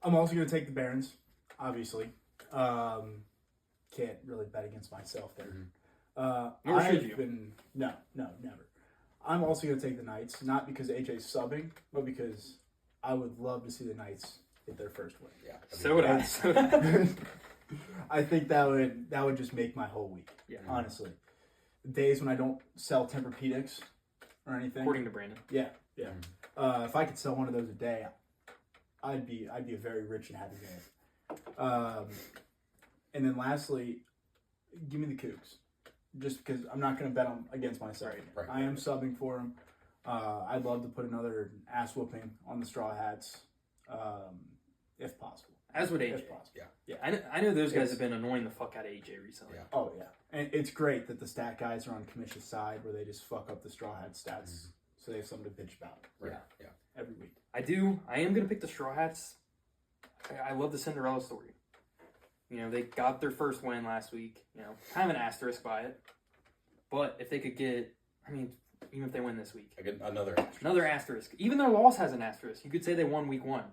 I'm also going to take the Barons, obviously. Can't really bet against myself there. Nor should you. No, never. I'm also going to take the Knights, not because AJ's subbing, but because I would love to see the Knights get their first win. Yeah. So would I. I think that would just make my whole week. Yeah. Honestly, days when I don't sell Tempur-Pedics or anything. According to Brandon. Yeah. If I could sell one of those a day, I'd be a very rich and happy man. And then lastly, give me the Cougs, just because I'm not going to bet against myself. Right. I am subbing for them. I'd love to put another ass whooping on the Straw Hats, if possible. As would AJ. If possible. Yeah, I know those guys have been annoying the fuck out of AJ recently. Yeah. Oh yeah, and it's great that the stat guys are on Commission's side where they just fuck up the Straw Hat stats, so they have something to bitch about. Right. Yeah. Yeah. Every week. I am going to pick the Straw Hats. I love the Cinderella story. They got their first win last week. Kind of an asterisk by it. But if they could get, even if they win this week. Another asterisk. Even their loss has an asterisk. You could say they won week 1.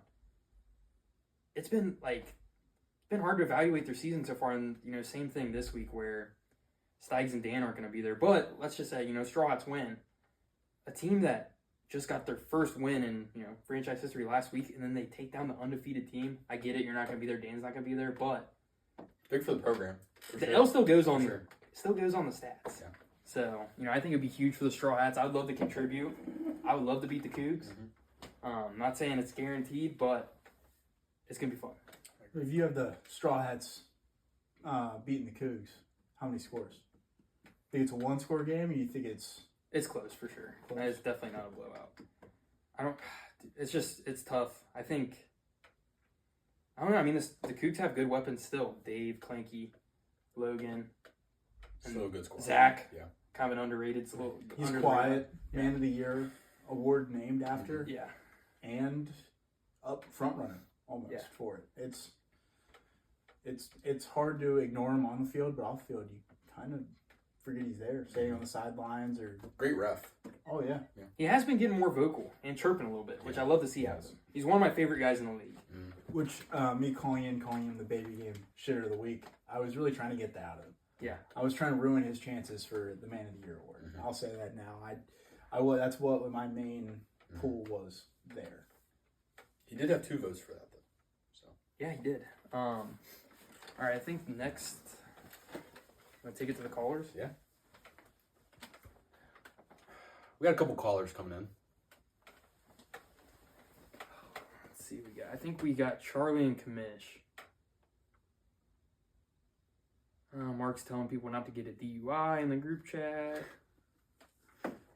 It's been hard to evaluate their season so far. And, same thing this week where Steigs and Dan aren't going to be there. But let's just say, Straw Hats win. A team that just got their first win in, franchise history last week, and then they take down the undefeated team. I get it. You're not going to be there. Dan's not going to be there. But Big for the program. the L still goes on. Sure. Still goes on the stats. Yeah. So I think it'd be huge for the Straw Hats. I would love to contribute. I would love to beat the Cougs. Not saying it's guaranteed, but it's gonna be fun. If you have the Straw Hats beating the Cougs, how many scores? Think it's a 1-score game, or you think it's? It's close for sure. It's definitely not a blowout. It's tough. I don't know. The Cougs have good weapons still. Dave, Klanke, Logan. Still a good score. Zach. Yeah. kind of an underrated. It's a little He's under the quiet. radar. Man of the Year award named after, Yeah. and up front runner almost Yeah. for it. It's hard to ignore him on the field, but off the field you kind of forget he's there, staying on the sidelines or. Great ref. Oh yeah. He has been getting more vocal and chirping a little bit, which I love to see out of him. He's one of my favorite guys in the league. Which me calling him the baby game shitter of the week, I was really trying to get that out of him. Yeah. I was trying to ruin his chances for the Man of the Year award. I'll say that now. That's what my main pool was there. He did have 2 votes for that though. So Yeah, he did. All right, I think next, I'm gonna take it to the callers. yeah. We got a couple callers coming in. Let's see, I think we got Charlie and Kamish. Mark's telling people not to get a DUI in the group chat.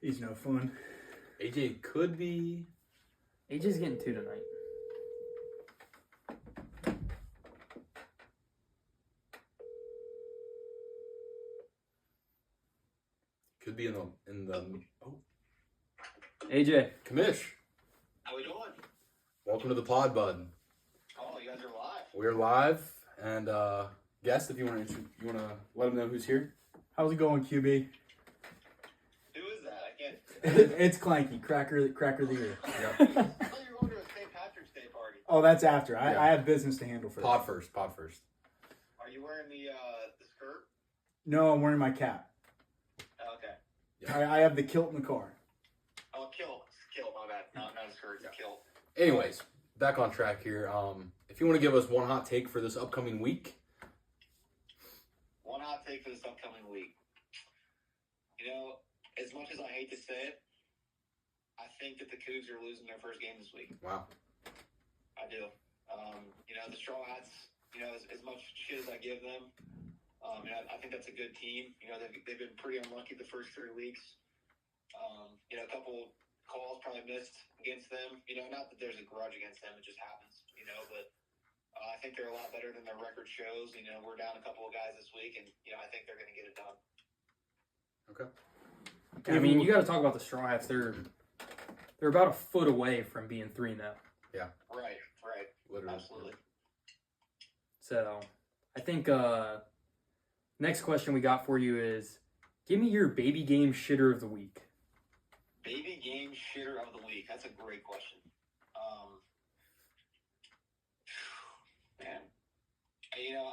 He's no fun. AJ could be. AJ's getting 2 tonight. Could be in the. Oh, AJ. Kamish. How we doing? Welcome to the pod, bud. Oh, you guys are live. We're live, and guest, if you want to let them know who's here. How's it going, QB? Who is that? I can't. It's Klanke, cracker of the year. I thought you were going to a St. Patrick's Day party. Oh, that's after. Yeah. I have business to handle first. Pod first. Are you wearing the skirt? No, I'm wearing my cap. Oh, okay. Yeah. I have the kilt in the car. Oh, kilt, my bad. Not a skirt, it's a kilt. Anyways, back on track here. If you want to give us one hot take for this upcoming week. One hot take for this upcoming week. You know, as much as I hate to say it, I think that the Cougs are losing their first game this week. Wow. I do. You know, the Straw Hats, you know, as much shit as I give them, you know, I think that's a good team. You know, they've been pretty unlucky the first 3 weeks. You know, a couple calls probably missed against them. You know, not that there's a grudge against them, it just happens, you know, but I think they're a lot better than their record shows. You know, we're down a couple of guys this week, and, you know, I think they're going to get it done. Okay. I mean, you got to talk about the Straw Hats. They're about a foot away from being 3-0. Yeah. Right. Literally. Absolutely. So, I think next question we got for you is, give me your baby game shitter of the week. Baby game shitter of the week. That's a great question. Man, you know,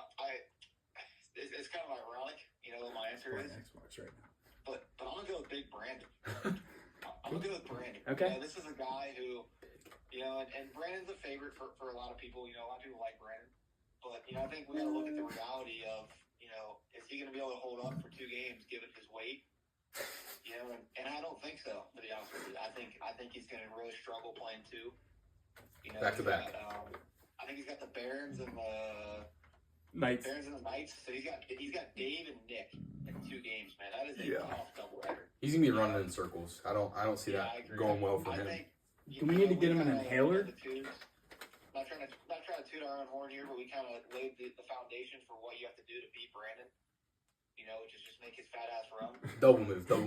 it's kind of ironic, you know, what my answer is. Xbox right now. But I'm gonna go with Big Brandon. I'm gonna go with Brandon. Okay. You know, this is a guy who, you know, and Brandon's a favorite for a lot of people. You know, a lot of people like Brandon. But, you know, I think we gotta look at the reality of, you know, is he gonna be able to hold up for 2 games given his weight? You know, and I don't think so, to be honest with you. I think he's gonna really struggle playing 2. You know, Back to back. I think he's got the Barons and the Knights. Knights. So he's got Dave and Nick in 2 games, man. That is a tough doubleheader. He's gonna be running in circles. I don't see Yeah, that I agree. going well for I him. think, Do we need to get him an kinda inhaler? laid the Cougs- Not trying to toot our own horn here, but we kind of laid the foundation for what you have to do to beat Brandon. You know, which is just make his fat ass run. Double move. Double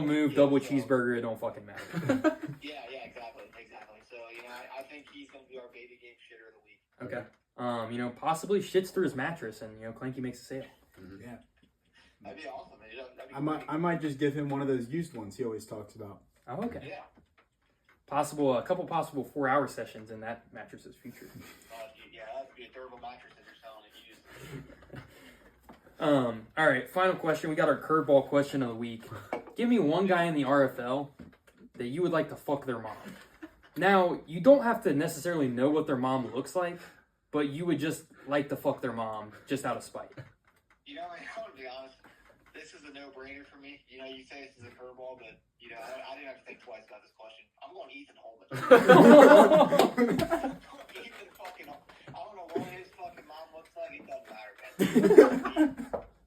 move, double So- cheeseburger, it don't fucking matter. Yeah, exactly. So, you know, I think he's going to be our baby game shitter of the week. Okay. You know, possibly shits through his mattress and, you know, Klanke makes a sale. Yeah. That'd be awesome. That'd be I might just give him one of those used ones he always talks about. Oh, okay. Yeah. A couple possible 4-hour sessions in that mattress's future. Yeah, that'd be a durable mattress if you're selling it used. All right, final question. We got our curveball question of the week. Give me one guy in the RFL that you would like to fuck their mom. Now, you don't have to necessarily know what their mom looks like, but you would just like to fuck their mom just out of spite. You know, I want to be honest. This is a no-brainer for me. You know, you say this is a curveball, but, you know, I didn't have to think twice about this question. I'm going Ethan Holman. Ethan fucking Holman. I don't know what his fucking mom looks like. It doesn't matter, man.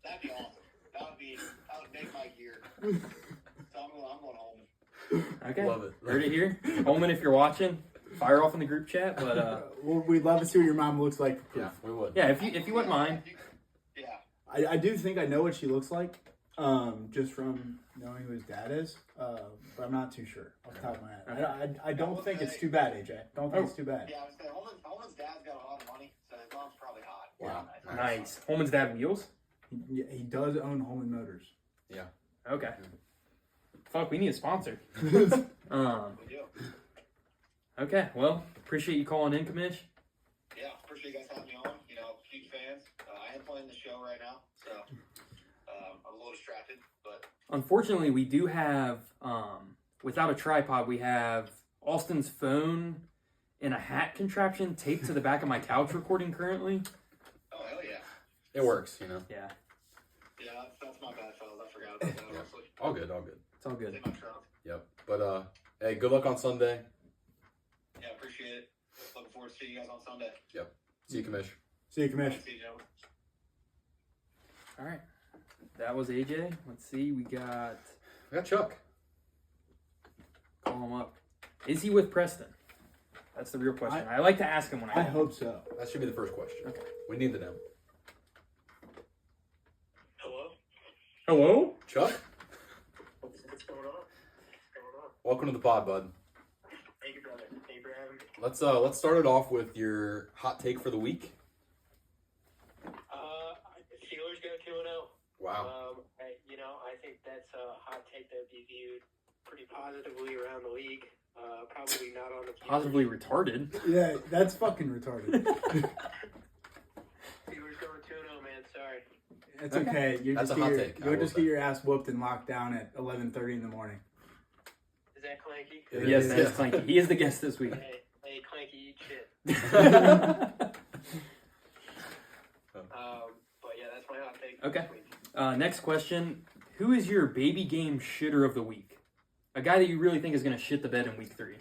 That'd be awesome. That would make my year. So I'm going Holman. Okay. Love it. Heard it here. Holman, if you're watching, fire off in the group chat. But Well, we'd love to see what your mom looks like. Yeah, we would. yeah, if you wouldn't mind. Yeah. I do think I know what she looks like. Just from knowing who his dad is, but I'm not too sure off the top of my head. I don't think it's too bad, AJ. Don't think it's too bad. Yeah, I was saying Holman's dad's got a lot of money, so his mom's probably hot. Wow. Yeah, Nice. Holman's dad wheels? He does own Holman Motors. Yeah. Okay. Fuck, we need a sponsor. we do. Okay, well, appreciate you calling in, Kamish. Yeah, appreciate you guys having me on. You know, huge fans. I am playing the show right now, so I'm a little distracted, but Unfortunately, we do have, without a tripod, we have Austin's phone in a hat contraption taped to the back of my couch recording currently. oh hell yeah, It works, you know. Yeah, yeah. That's my bad, fellas. I forgot about that. Yeah. Honestly, All good, all good. it's all it's good. in my trunk. Yep. But hey, good luck on Sunday. Yeah, appreciate it. Looking forward to seeing you guys on Sunday. See you, Kamish. See you, Commish. See you, gentlemen. All right. That was AJ. Let's see. We got Chuck. call him up. Is he with Preston? That's the real question. I like to ask him when I hope so. That should be the first question. Okay. We need to know. Hello. Hello? Chuck, What's going on? welcome to the pod, bud. Thank you, brother. Thank you for having me. Let's start it off with your hot take for the week. Steelers go 2-0. Wow. I think that's a hot take that would be viewed pretty positively around the league. Probably not on the Steelers. Positively retarded. Yeah, that's fucking retarded. Steelers going 2-0, man. Sorry. It's okay. You That's just a hot get take. I you'll will just say. get your ass whooped and locked down at 11:30 in the morning. Is that Klanke? It Yes, is. that is Klanke. He is the guest this week. Hey, Klanke, eat shit. But yeah, that's my hot take. Okay. This week. Next question. Who is your baby game shitter of the week? A guy that you really think is going to shit the bed in week 3.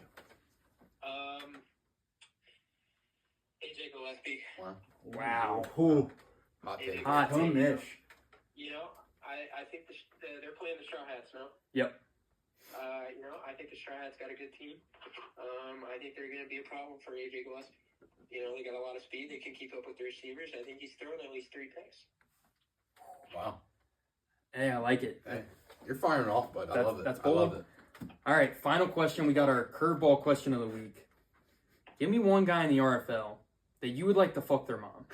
AJ Gillespie. Wow. Ooh, Hot take. Hot take. Commish. I think they're playing the Straw Hats now. Yep. I think the Straw Hats got a good team. I think they're going to be a problem for AJ Gillespie. They got a lot of speed. They can keep up with the receivers. I think he's thrown at least 3 picks. Wow. Hey, I like it. Hey, you're firing off, bud. I That's- love it. that's I love bold. it. All right, final question. We got our curveball question of the week. Give me one guy in the RFL that you would like to fuck their mom.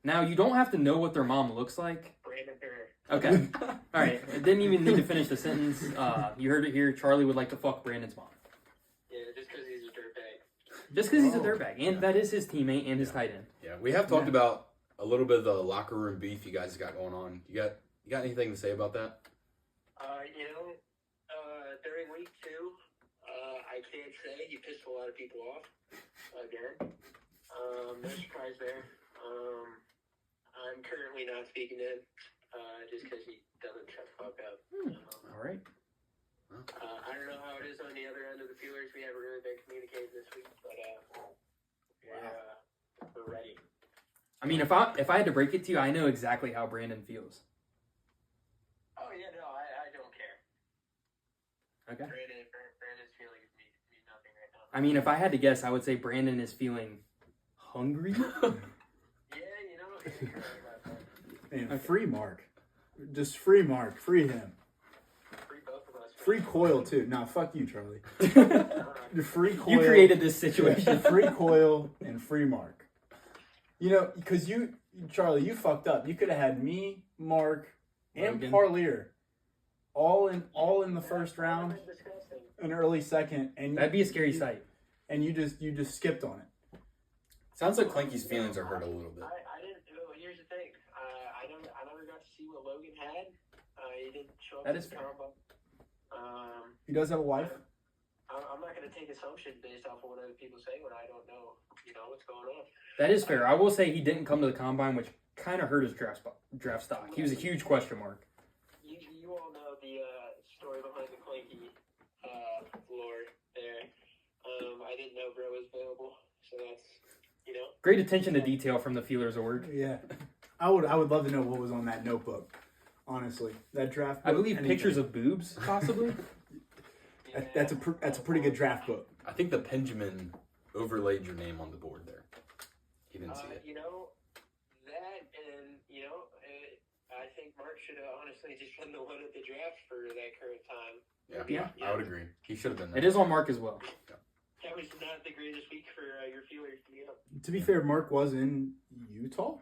Now, you don't have to know what their mom looks like. Brandon Perry. Okay. All right. It didn't even need to finish the sentence. You heard it here. Charlie would like to fuck Brandon's mom. Yeah, just because he's a dirtbag. Just because he's a dirtbag. And that is his teammate and his tight end. Yeah, we have talked about a little bit of the locker room beef you guys got going on. You got anything to say about that? During week 2, I can't say he pissed a lot of people off again. No surprise there. I'm currently not speaking to him just because he doesn't shut the fuck up. All right. I don't know how it is on the other end of the feelers. We haven't really been communicating this week, but we're ready. I mean, if I had to break it to you, I know exactly how Brandon feels. Oh yeah, no, I don't care. Okay. Brandon's feelings mean nothing right now. I mean, if I had to guess, I would say Brandon is feeling hungry. Yeah, you're right about that. And free Mark. Just free Mark. Free him. Free both of us. Free Coil, too. Nah, fuck you, Charlie. The free Coil. You created this situation. Free Coil and free Mark. Because Charlie, you fucked up. You could have had me, Mark, and Logan. Parlier all in the first round, an early second, and That'd be a scary sight. And you just skipped on it. Sounds like Clanky's feelings are hurt a little bit. I didn't. Here's the thing. I never got to see what Logan had. He didn't show up. That to is the fair. combo. He does have a wife. I'm not going to take assumptions based off of what other people say when I don't know, what's going on. That is fair. I will say he didn't come to the combine, which kind of hurt his draft stock. He was a huge question mark. You all know the story behind the Klanke lore there. I didn't know Bro was available, so that's Great attention to detail from the Feelers org. Yeah, I would love to know what was on that notebook. Honestly, that draft book. I believe anything. pictures of boobs, possibly. That's a pretty good draft book. I think the Benjamin overlaid your name on the board there. He didn't see it. That and I think Mark should have honestly just been the one at the draft for that current time. Yeah, I would agree. He should have been there. It is on Mark as well. That was not the greatest week for your Feelers to be up. To be fair, Mark was in Utah.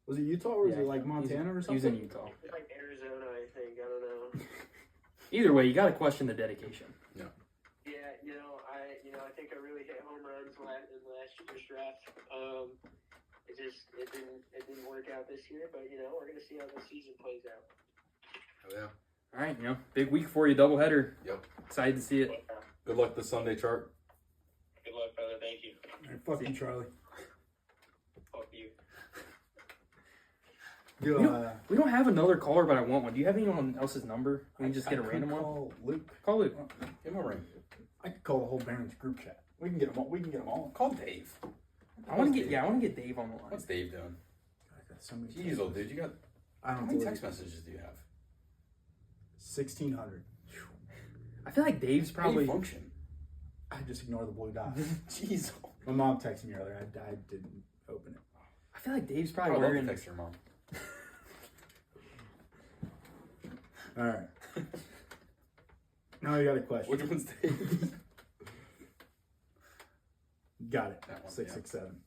Was it Utah or was Yeah, it like Montana or He something? was in Utah. It's like Arizona, I think. I don't know. Either way, you got to question the dedication. Yeah, I think I really hit home runs in last year's draft. It didn't work out this year, but we're gonna see how the season plays out. Oh, yeah. All right, big week for you, doubleheader. Yep. Excited to see it. Good luck this Sunday, Chart. Good luck, brother. Thank you. All right, fuck you, Charlie. Fuck you. We don't have another caller, but I want one. Do you have anyone else's number? We can just get a random one. Call Luke. Call Luke. Give him a ring. I could call the whole Barons group chat. We can get them all. We can get them all. Call Dave. I want to get Dave on the line. What's Dave doing? I got so many Jeez, old dude, you got. I How don't many know. text messages do you have? 1,600. I feel like Dave's How do you probably. function? I just ignore the blue dot. Jeez. My mom texted me earlier. I didn't open it. I feel like Dave's I probably would love to wearing. text your mom. All right. Now I got a question. Which one's Dave? Got it. That one, 667.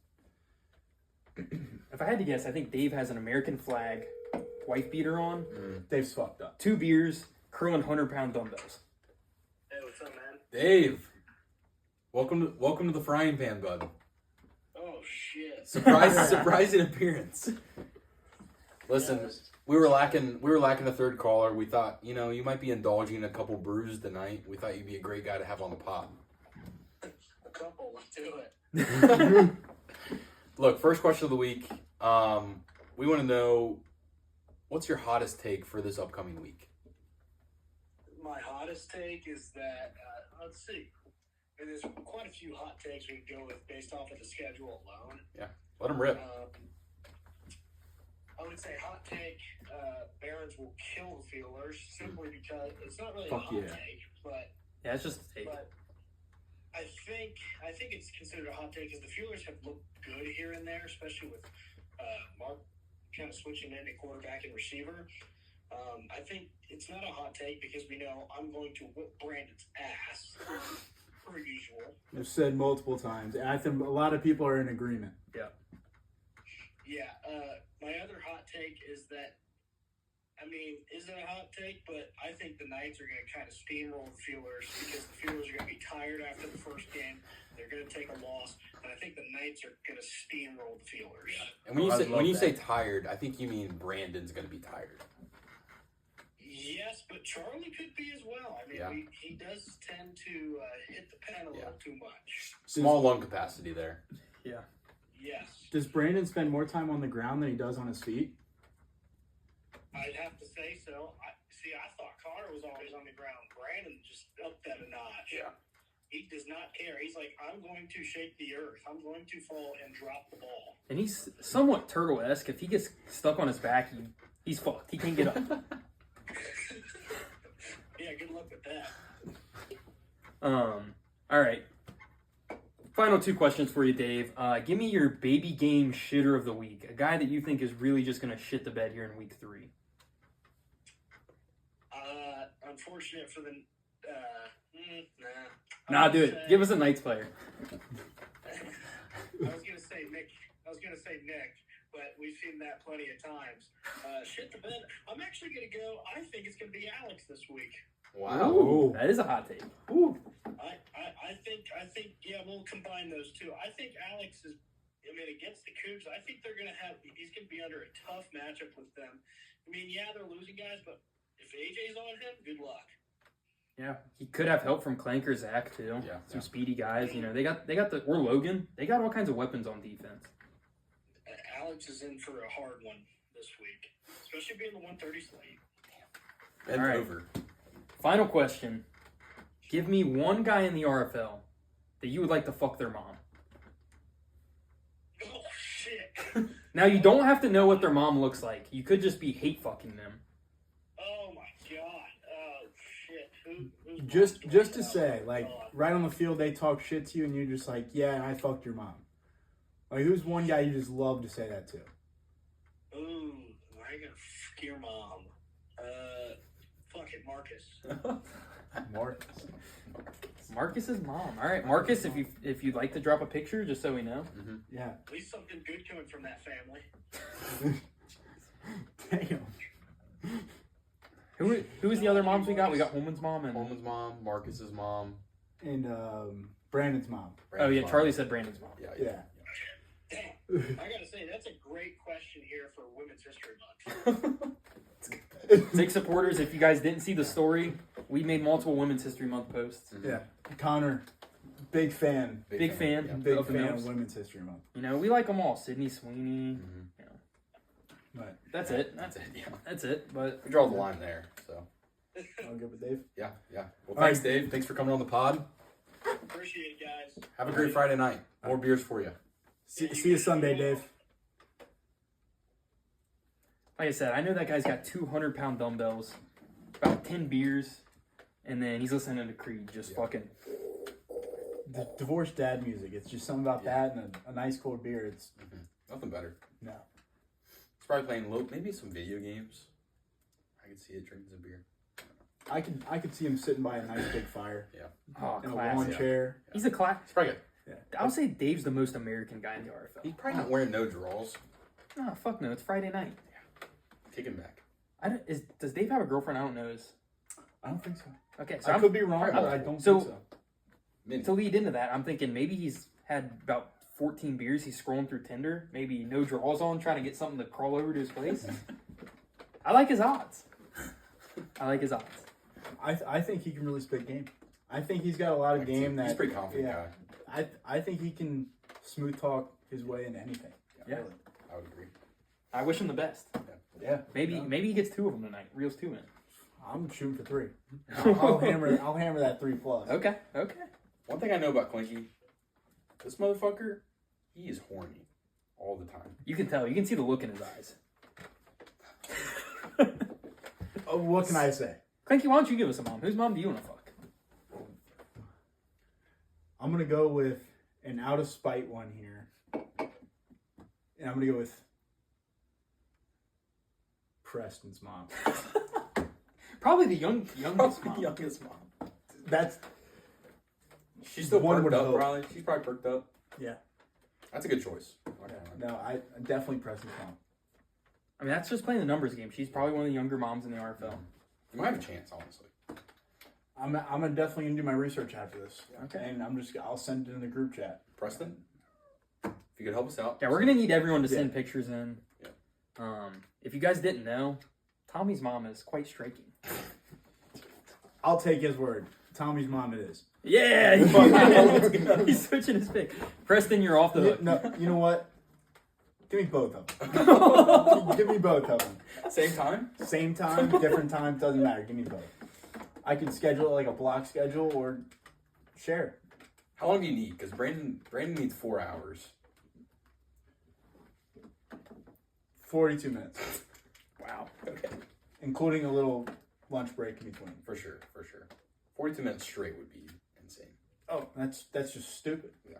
If I had to guess, I think Dave has an American flag, wife beater on, Dave's fucked up. 2 beers, curling 100-pound dumbbells. Hey, what's up, man? Dave. Welcome to the frying pan, bud. Oh shit. Surprising appearance. Listen, we were lacking a third caller. We thought, you might be indulging in a couple brews tonight. We thought you'd be a great guy to have on the pod. A couple. Let's do it. Look, first question of the week. We want to know, what's your hottest take for this upcoming week? My hottest take is that, let's see. There's quite a few hot takes we can go with based off of the schedule alone. Yeah, let him rip. I would say hot take, Barons will kill the Feelers simply because it's not really Fuck a hot yeah. take, but Yeah, it's just a take. I think it's considered a hot take because the Feelers have looked good here and there, especially with Mark kind of switching in at quarterback and receiver. I think it's not a hot take because we know I'm going to whip Brandon's ass, per usual. I've said multiple times. And I think a lot of people are in agreement. Yeah. Yeah. My other hot take is that, is it a hot take? But I think the Knights are going to kind of steamroll the Feelers because the Feelers are going to be tired after the first game. They're going to take a loss, and I think the Knights are going to steamroll the Feelers. And when you say tired, I think you mean Brandon's going to be tired. Yes, but Charlie could be as well. He does tend to hit the pen a little too much. Small lung capacity there. Yeah. Yes. Does Brandon spend more time on the ground than he does on his feet? I'd have to say so. I thought Connor was always on the ground. Brandon just upped that a notch. Yeah. He does not care. He's like, I'm going to shake the earth. I'm going to fall and drop the ball. And he's somewhat turtle-esque. If he gets stuck on his back, he's fucked. He can't get up. Yeah, good luck with that. All right. Final 2 questions for you, Dave. Give me your baby game shitter of the week. A guy that you think is really just going to shit the bed here in week 3. Unfortunate for the... Nah, do it. Give us a Knights player. I was gonna say Nick, but we've seen that plenty of times. Shit the bed. I'm actually gonna go. I think it's gonna be Alex this week. Wow. Ooh, that is a hot take. Ooh. I think yeah, we'll combine those two. I think Alex is. Against the Cougs, I think he's gonna be under a tough matchup with them. Yeah, they're losing guys, but if AJ's on him, good luck. Yeah, he could have help from Klanke or Zach too. Yeah, some speedy guys. They got or Logan. They got all kinds of weapons on defense. Alex is in for a hard one this week, especially being the 130 slate. Bend All right. over. Final question: give me one guy in the RFL that you would like to fuck their mom. Oh shit! Now you don't have to know what their mom looks like. You could just be hate fucking them. Oh my god! Oh shit! Who's Just to say, like, right on the field, they talk shit to you, and you're just like, yeah, I fucked your mom. Like, who's one guy you just love to say that to? Ooh, I gotta your mom. Fuck it, Marcus. Marcus. Marcus's mom. All right, Marcus, if you'd like to drop a picture, just so we know. Mm-hmm. Yeah. At least something good coming from that family. Damn. Who is the other moms we got? We got Holman's mom and Holman's mom, Marcus's mom. And Brandon's mom. oh yeah, mom. Charlie said Brandon's mom. Yeah. Damn. I gotta say, that's a great question here for Women's History Month. Six supporters. If you guys didn't see the story, we made multiple Women's History Month posts. Yeah. Connor, big fan. Big fan. Yeah. Big of fan Mills. of Women's History Month. You know, we like them all. Sydney Sweeney. Mm-hmm. You know, But that's it. That's it. Yeah. That's it. But We draw the line there. So I'll go with Dave. yeah. Well, All thanks, right. Dave. Thanks for coming on the pod. Appreciate it, guys. Have a great Friday night. More beers for you. See you Sunday, Dave. like I said, I know that guy's got 200-pound dumbbells, about 10 beers, and then he's listening to Creed, just fucking. The divorced dad music. It's just something about that and a nice cold beer. It's Nothing better. no. He's probably playing maybe some video games. I could see it drinking some beer. I could see him sitting by a nice big fire Oh, in a classic. lawn chair. He's a class. It's probably good. Yeah. I would say Dave's the most American guy in the RFL. He's probably not wearing no draws. No, fuck no. It's Friday night. Take him back. Does Dave have a girlfriend? I don't know. I don't think so. Okay, so I could be wrong, probably but I don't so- think so. Minnie. To lead into that, I'm thinking maybe he's had about 14 beers. He's scrolling through Tinder. Maybe no draws on, trying to get something to crawl over to his place. I like his odds. I think he can really spit game. I think he's got a lot of game that He's a pretty confident guy. I think he can smooth talk his way into anything. Yeah. Really. I would agree. I wish him the best. Yeah. Maybe he gets 2 of them tonight. Reels 2 in. I'm shooting for 3. I'll hammer that 3+. Okay. One thing I know about Klanke, this motherfucker, he is horny all the time. You can tell. You can see the look in his eyes. Oh, what can I say? Klanke, why don't you give us a mom? Whose mom do you want to fuck? I'm gonna go with an out of spite one here, and I'm gonna go with Preston's mom. Probably the youngest mom. Youngest mom. That's She's still One perked would up, hope. probably. She's probably perked up. yeah. That's a good choice. Okay. No, I definitely Preston's mom. I mean, that's just playing the numbers game. She's probably one of the younger moms in the RFL. You might have a chance, honestly. I'm definitely gonna do my research after this. Okay. And I'll send it in the group chat. Preston, if you could help us out. Yeah, we're gonna need everyone to send Yeah. pictures in. Yeah. If you guys didn't know, Tommy's mom is quite striking. I'll take his word. Tommy's mom it is. Yeah, he's switching his pick. Preston, you're off the hook. No, you know what? Give me both of them. Give me both of them. Same time? Same time, different time, doesn't matter. Give me both. I can schedule it like a block schedule or share. How long do you need? Because Brandon needs 4 hours. 42 minutes, Wow. Okay. including a little lunch break in between. For sure. 42 minutes straight would be insane. Oh, that's just stupid. Yeah.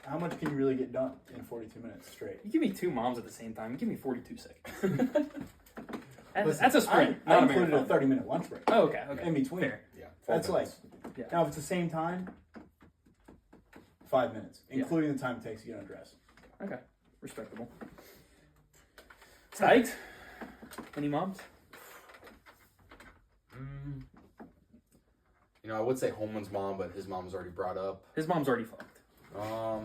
How much can you really get done in 42 minutes straight? You give me 2 moms at the same time. Give me 42 seconds. Listen, That's a sprint. I not a included a marathon. 30-minute lunch break Oh, okay. in between. Fair. Yeah. That's 12 minutes. Yeah. Now if it's the same time, 5 minutes, Yeah. including the time it takes to get undressed. Okay. Respectable. Psyched? Any moms? You know, I would say Holman's mom, but his mom was already brought up. His mom's already fucked. I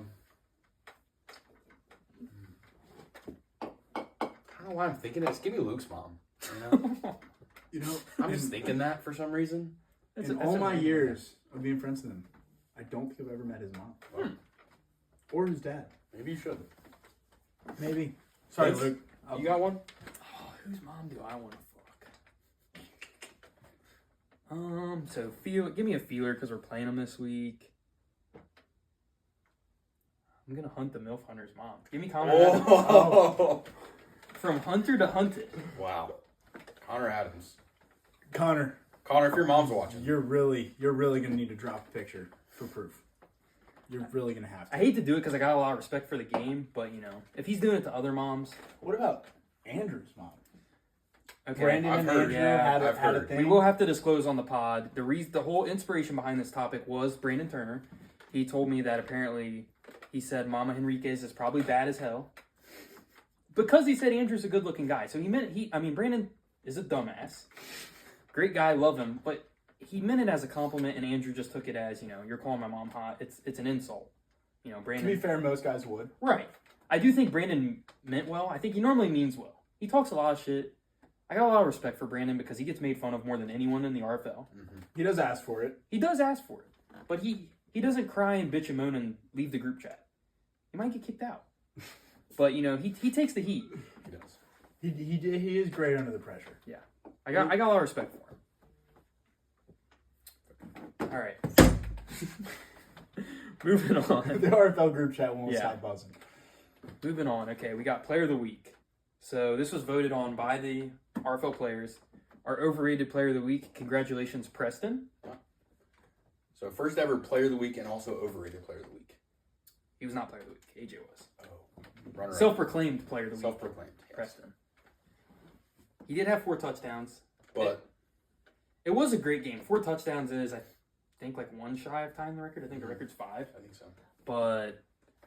don't know why I'm thinking this. Give me Luke's mom. You know? You know, I'm just thinking that for some reason. in all my years of being friends with him, I don't think I've ever met his mom. Or his dad. Maybe you should. Maybe. Sorry, Vince, Luke. You got one? Oh, whose mom do I want to fuck? So give me a feeler because we're playing them this week. I'm gonna hunt the MILF Hunter's mom. Give me Connor Adams. Oh. From hunter to hunted. Wow. Connor Adams. Connor, Connor, if your mom's watching. you're really gonna need to drop a picture for proof. You're really gonna have to. I hate to do it because I got a lot of respect for the game, but you know, if he's doing it to other moms, What about Andrew's mom? Okay. Brandon I've and heard. Andrew Yeah, had I've a heard. thing. We will have to disclose on the pod the whole inspiration behind this topic was Brandon Turner. He told me that apparently he said Mama Henriquez is probably bad as hell because he said Andrew's a good-looking guy. So he meant Brandon is a dumbass, great guy, love him, but he meant it as a compliment, and Andrew just took it as you're calling my mom hot. It's an insult. Brandon. To be fair, most guys would. Right. I do think Brandon meant well. I think he normally means well. He talks a lot of shit. I got a lot of respect for Brandon because he gets made fun of more than anyone in the RFL. He does ask for it. He does ask for it, but he doesn't cry and bitch and moan and leave the group chat. He might get kicked out, but he takes the heat. He does. He is great under the pressure. Yeah, I got a lot of respect for him. All right, moving on. The RFL group chat won't Yeah. stop buzzing. Moving on. Okay, we got Player of the Week. So this was voted on by the RFL players. Our overrated Player of the Week. Congratulations, Preston. So first ever Player of the Week and also overrated Player of the Week. He was not Player of the Week. AJ was. Oh, runner-up. Self-proclaimed Player of the Week. Self-proclaimed. Yes. Preston. He did have 4 touchdowns. But It was a great game. 4 touchdowns is, I think, like 1 shy of tying the record. I think the record's 5. I think so. But,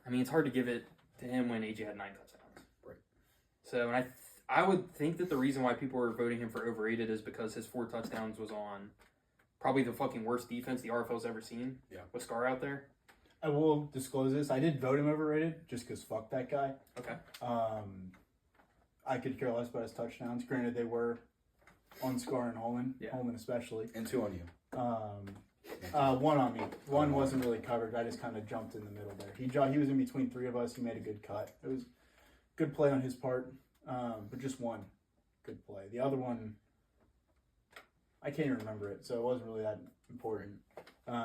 it's hard to give it to him when AJ had 9 touchdowns. Right. So, and I would think that the reason why people were voting him for overrated is because his 4 touchdowns was on probably the fucking worst defense the RFL's ever seen. Yeah. With Scar out there. I will disclose this. I did vote him overrated just because fuck that guy. Okay. I could care less about his touchdowns. Granted, they were on Scar and Holman. Yeah. Holman especially. And 2 on you. 1 on me. 1 wasn't really covered. I just kind of jumped in the middle there. He was in between 3 of us. He made a good cut. It was good play on his part, but just 1 good play. The other one, I can't even remember it, so it wasn't really that important.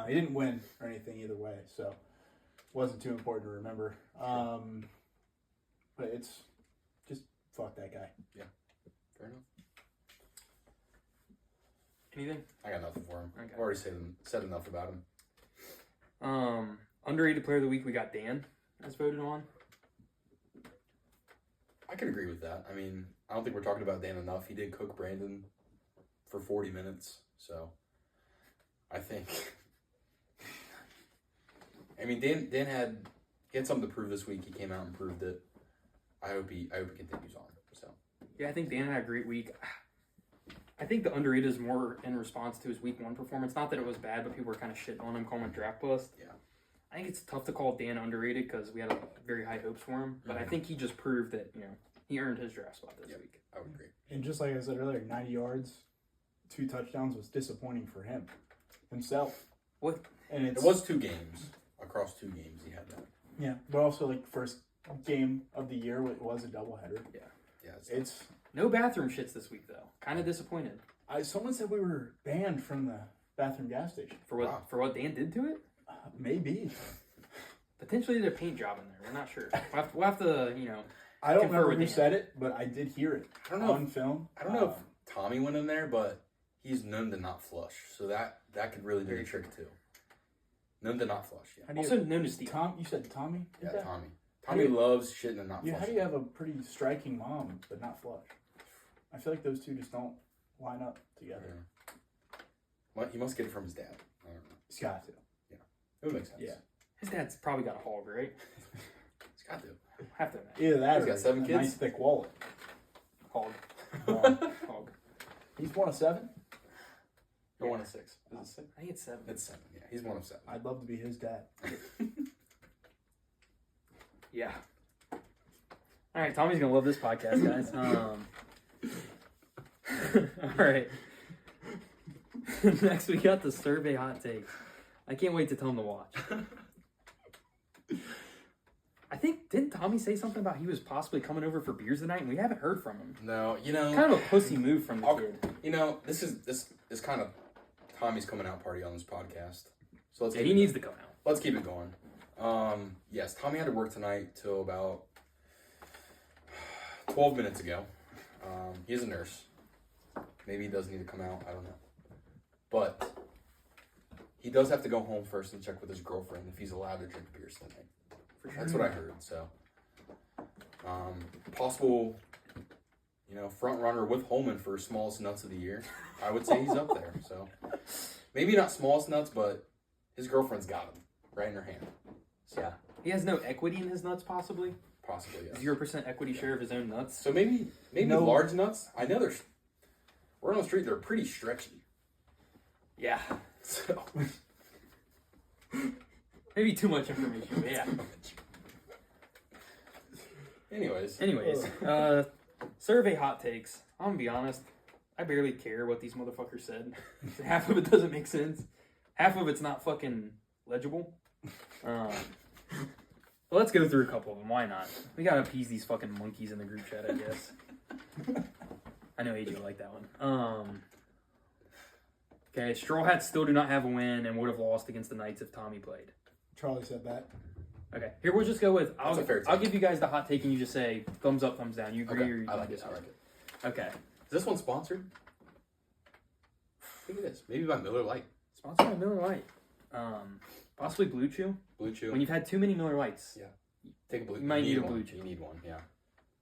He didn't win or anything either way, so it wasn't too important to remember. But it's just fuck that guy. Yeah. Fair enough. Anything? I got nothing for him. Okay. I've already said enough about him. Underrated Player of the Week, we got Dan as voted on. I can agree with that. I don't think we're talking about Dan enough. He did cook Brandon for 40 minutes, so I think. Dan had something to prove this week. He came out and proved it. I hope he continues on. So Yeah, I think Dan had a great week. I think the underrated is more in response to his week 1 performance. Not that it was bad, but people were kind of shitting on him, calling him a draft bust. Yeah. I think it's tough to call Dan underrated because we had very high hopes for him. But I think he just proved that, he earned his draft spot this week. I would agree. And just like I said earlier, 90 yards, 2 touchdowns was disappointing for himself. What? And It was 2 games. Across 2 games, he had that. Yeah, but also like first game of the year, it was a doubleheader. Yeah. It's No bathroom shits this week, though. Kind of disappointed. someone said we were banned from the bathroom gas station. For what Wow. for what Dan did to it? Maybe. Potentially did a paint job in there. We're not sure. We'll have to, I don't Confer remember with who Dan. said it, but I did hear it I don't know. on film. I don't know if Tommy went in there, but he's known to not flush, so that could really do the trick too. Known to not flush. Yeah. How do you, Also known to steal. Tom, you said Tommy? Yeah, Okay. Tommy. How do Tommy you- loves shitting and not Yeah, how flushing. do you have a pretty striking mom but not flush? I feel like those two just don't line up together. Yeah. Well, he must get it from his dad. I don't know. He's got to. It would make sense. Yeah. His dad's probably got a hog, right? He's got to. Have to imagine. Either that He's or got 7 a kids? nice thick wallet. Hog. Hog. Hog. He's 1 of 7. You're 1 of 6. Is it 6? I think it's 7. It's 7. Yeah, he's 1 of 7. I'd love to be his dad. Yeah. All right, Tommy's gonna love this podcast, guys. All right. Next, we got the survey hot takes. I can't wait to tell him to watch. I think didn't Tommy say something about he was possibly coming over for beers tonight, and we haven't heard from him. No, Kind of a pussy move from the kid. This is kind of Tommy's coming out party on this podcast. So let's Yeah, keep he it needs going. to come out. Let's keep it going. Yes, Tommy had to work tonight till about 12 minutes ago. He's a nurse. Maybe he does need to come out. I don't know. But he does have to go home first and check with his girlfriend if he's allowed to drink beers tonight. That's what I heard. So, possible, front runner with Holman for smallest nuts of the year. I would say he's up there. So maybe not smallest nuts, but his girlfriend's got him right in her hand. So Yeah. He has no equity in his nuts, possibly. possibly, yes. 0% equity share of his own nuts. So maybe No. large nuts. I know we're on the street. They're pretty stretchy. Yeah. So Maybe too much information, but yeah. anyways, survey hot takes. I'm gonna be honest. I barely care what these motherfuckers said. Half of it doesn't make sense. Half of it's not fucking legible. Well, let's go through a couple of them. Why not? We gotta appease these fucking monkeys in the group chat, I guess. I know AJ will like that one. Okay, Straw Hats still do not have a win and would have lost against the Knights if Tommy played. Charlie said that. Okay, here we'll just go with. That's a fair take. I'll give you guys the hot take and you just say thumbs up, thumbs down. You agree okay, or you I like it. disagree? I like it. Okay. Is this one sponsored? I think it is. Maybe by Miller Lite. Sponsored by Miller Lite. Possibly Blue Chew. Blue Chew. When you've had too many Miller Lights. Yeah. Take a blue. You might need a one. Blue Chew. You need one. Yeah.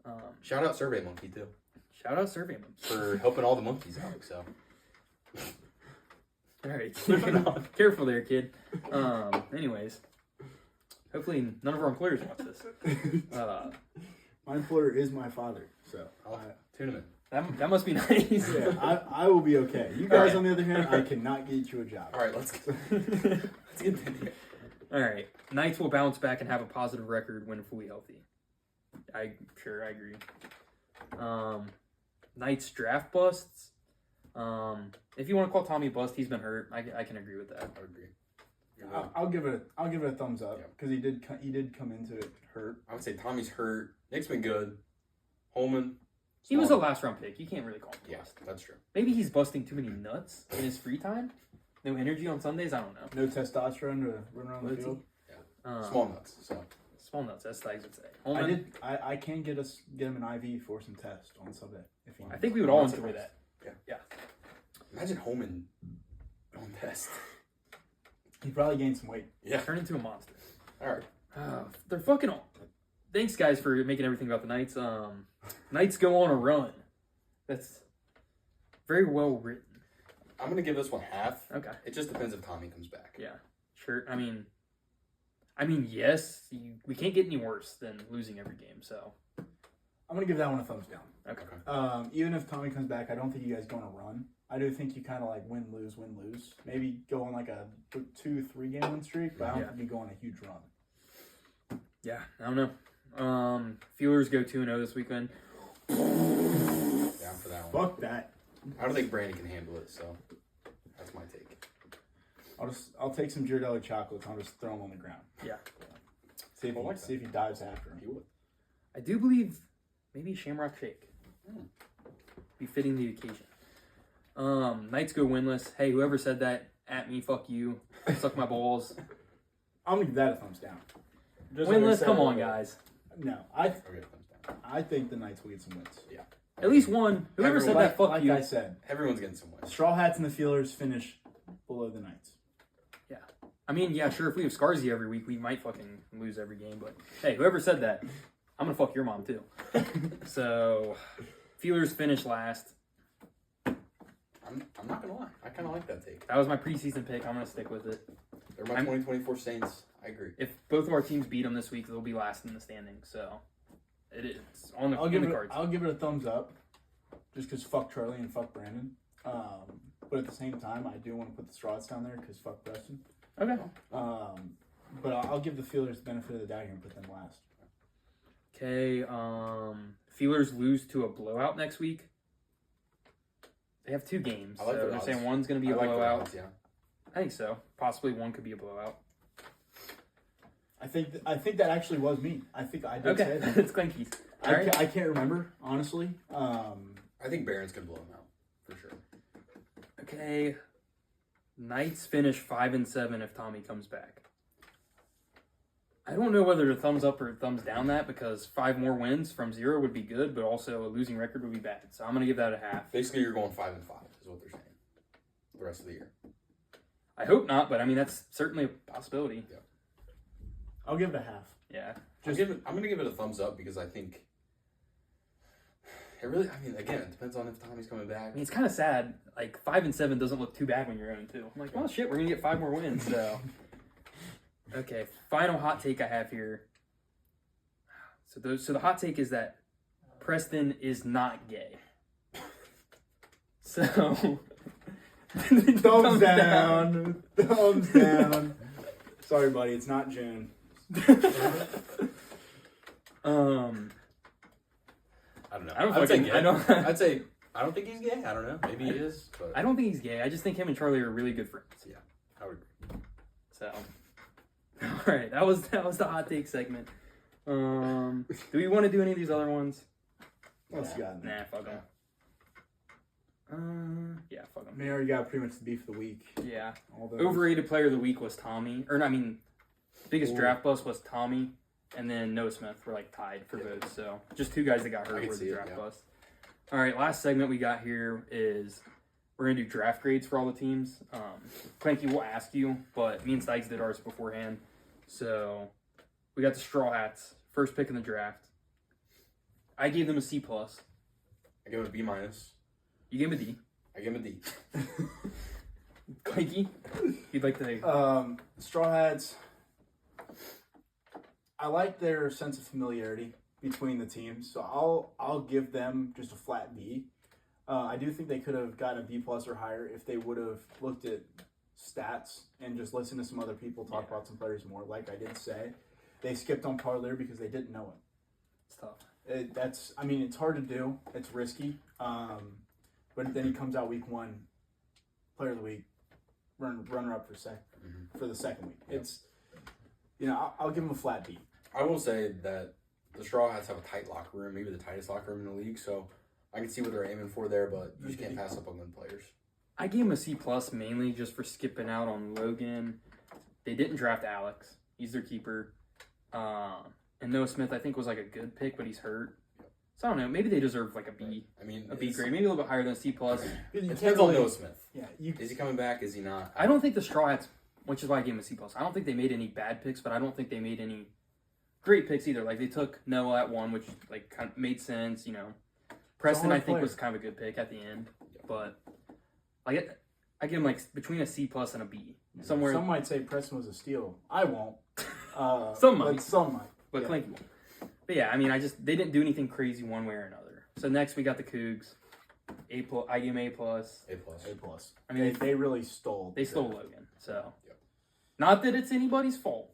Um, Shout out Survey Monkey too shout out Survey Monkey. for helping all the monkeys out. So All right, careful there, kid. Anyways, hopefully none of our employers watch this. My employer is my father, so I'll tune him in. That must be nice. yeah, I will be okay. You guys, on the other hand, I cannot get you a job. All right, let's continue. All right, Knights will bounce back and have a positive record when fully healthy. I agree. Knights draft busts. If you want to call Tommy a bust, he's been hurt. I can agree with that. I would agree. I'll give it a thumbs up because he did come into it hurt. I would say Tommy's hurt. Nick's been good. Holman. He was a small. last round pick. You can't really call him a Yeah, bust. that's true. Maybe he's busting too many nuts in his free time. No energy on Sundays. I don't know. No testosterone to run around the field. Small nuts. So Small nuts. That's what I would say. I Holman, did. I can get him an IV for some tests on Sunday if he. I think we would all enjoy that. imagine Holman on test. He probably gained some weight. Yeah. Turn into a monster. All right. They're fucking. Thanks, guys, for making everything about the Knights. Knights go on a run. That's very well written. I'm gonna give this one half. Okay. It just depends if Tommy comes back. Yeah. Sure. I mean, yes. We can't get any worse than losing every game. So. I'm gonna give that one a thumbs down. Okay. Even if Tommy comes back, I don't think you guys go on a run. I do think you kind of like win, lose. Maybe go on like a 2-3 game win streak, but I don't think you go on a huge run. Yeah. I don't know. Feelers go 2-0 this weekend. Down for that one. Fuck that. I don't think Brandon can handle it, so that's my take. I'll take some Ghirardelli chocolates. I'll just throw them on the ground. Yeah. See if he dives after him. He would. I do believe maybe Shamrock Shake. Befitting the occasion. Knights go winless. Hey, whoever said that, at me, fuck you. Suck my balls. I'm gonna give that a thumbs down. Just Winless, like I said come on, earlier. guys. No, Okay, thumbs down. I think the Knights will get some wins. Yeah. At least one. Whoever said that, fuck like you. I said, Everyone's getting some wins. Straw Hats and the Feelers finish below the Knights. Yeah. I mean, yeah, sure, if we have Scarzy every week, we might fucking lose every game. But hey, whoever said that, I'm going to fuck your mom too. So, Feelers finish last. I'm not gonna lie. I kind of like that take. That was my preseason pick. I'm going to stick with it. They're my 2024 Saints. I agree. If both of our teams beat them this week, they'll be last in the standings. So, it's on the, I'll in give the it. cards. I'll give it a thumbs up, just because fuck Charlie and fuck Brandon. But at the same time, I do want to put the Straws down there because fuck Preston. Okay. But I'll give the Feelers the benefit of the doubt here and put them last. Okay. Feelers lose to a blowout next week. They have 2 games. I like so the they're odds. saying one's going to be I a like the blowout. odds, yeah. I think so. Possibly one could be a blowout. I think that actually was me. I think I did say Okay. that. It's Klanke. I can't remember, honestly. I think Barron's gonna blow him out for sure. Okay. Knights finish 5-7 if Tommy comes back. I don't know whether to thumbs up or thumbs down that because 5 more wins from 0 would be good, but also a losing record would be bad. So I'm gonna give that a half. Basically, you're going 5-5 is what they're saying. The rest of the year. I hope not, but I mean that's certainly a possibility. Yeah. I'll give it a half. Yeah. I'm gonna give it a thumbs up because I think It really, I mean, again, it depends on if Tommy's coming back. I mean, it's kind of sad. Like 5-7 doesn't look too bad when you're 0-2. I'm like, well, shit, we're gonna get 5 more wins. So, okay, final hot take I have here. So the hot take is that Preston is not gay. So, thumbs down. Thumbs down. Sorry, buddy, it's not June. I don't know. I don't I'd say fucking- gay. I don't- I'd say I don't think he's gay. I don't know. Maybe he is. But I don't think he's gay. I just think him and Charlie are really good friends. Yeah, I would agree. So, all right, that was the hot take segment. Do we want to do any of these other ones? What else you got in there? Nah, fuck them. Yeah, fuck them. We already got pretty much the beef of the week. Yeah. All those. Overrated player of the week was Tommy. Biggest Ooh. draft bust was Tommy, and then Noah Smith were like tied for votes. So just 2 guys that got I hurt can were see the it, draft yeah. bust. All right, last segment we got here is we're gonna do draft grades for all the teams. Klanke will ask you, but me and Sykes did ours beforehand. So we got the Straw Hats, first pick in the draft. I gave them a C+. I give him a B minus. You gave him a D. I give him a D. Klanke, you'd like to? Straw Hats. I like their sense of familiarity between the teams, so I'll give them just a flat B. I do think they could have gotten a B+ or higher if they would have looked at stats and just listened to some other people talk about some players more. Like I did say, they skipped on Parlier because they didn't know it. It's tough. It's hard to do. It's risky. But then he comes out week 1, player of the week, runner up for the second week. Yep. It's, I'll give him a flat B. I will say that the Straw Hats have a tight locker room, maybe the tightest locker room in the league. So I can see what they're aiming for there, but you just can't pass up on good players. I gave him a C+ mainly just for skipping out on Logan. They didn't draft Alex. He's their keeper. And Noah Smith, I think, was like a good pick, but he's hurt. So I don't know. Maybe they deserve like a B. I mean, A B grade. Maybe a little bit higher than a C+. It depends on Noah Smith. Yeah, Is he coming back? Is he not? I don't think the Straw Hats, which is why I gave him a C+. I don't think they made any bad picks, but I don't think they made any great picks either. Like they took Noah at 1, which like kind of made sense. Preston, hard I think, player. was kind of a good pick at the end, but I give him like between a C+ and a B. Somewhere. Some might say Preston was a steal. I won't. Some might. But some might. But Yeah. Klanke won't. But yeah, I mean, they didn't do anything crazy one way or another. So next we got the Cougs. A+. I gave him A+. A+. A+. I mean, they really stole. they stole Logan. So, Yep. not that it's anybody's fault,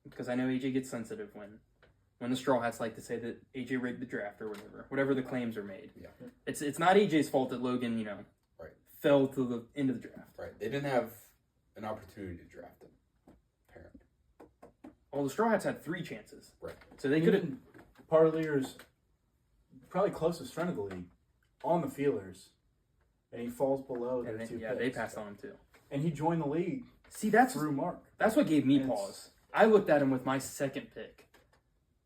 because I know AJ gets sensitive when the Straw Hats like to say that AJ rigged the draft or whatever the claims are made. Yeah. It's not AJ's fault that Logan, Right. fell to the end of the draft. Right. They didn't have an opportunity to draft him, apparently. Well, the Straw Hats had 3 chances. Right. So they could have. Parlier's probably closest friend of the league on the feelers, and he falls below their 2 picks. They passed on him too. And he joined the league See, that's through Mark. what gave me It's- pause. I looked at him with my second pick,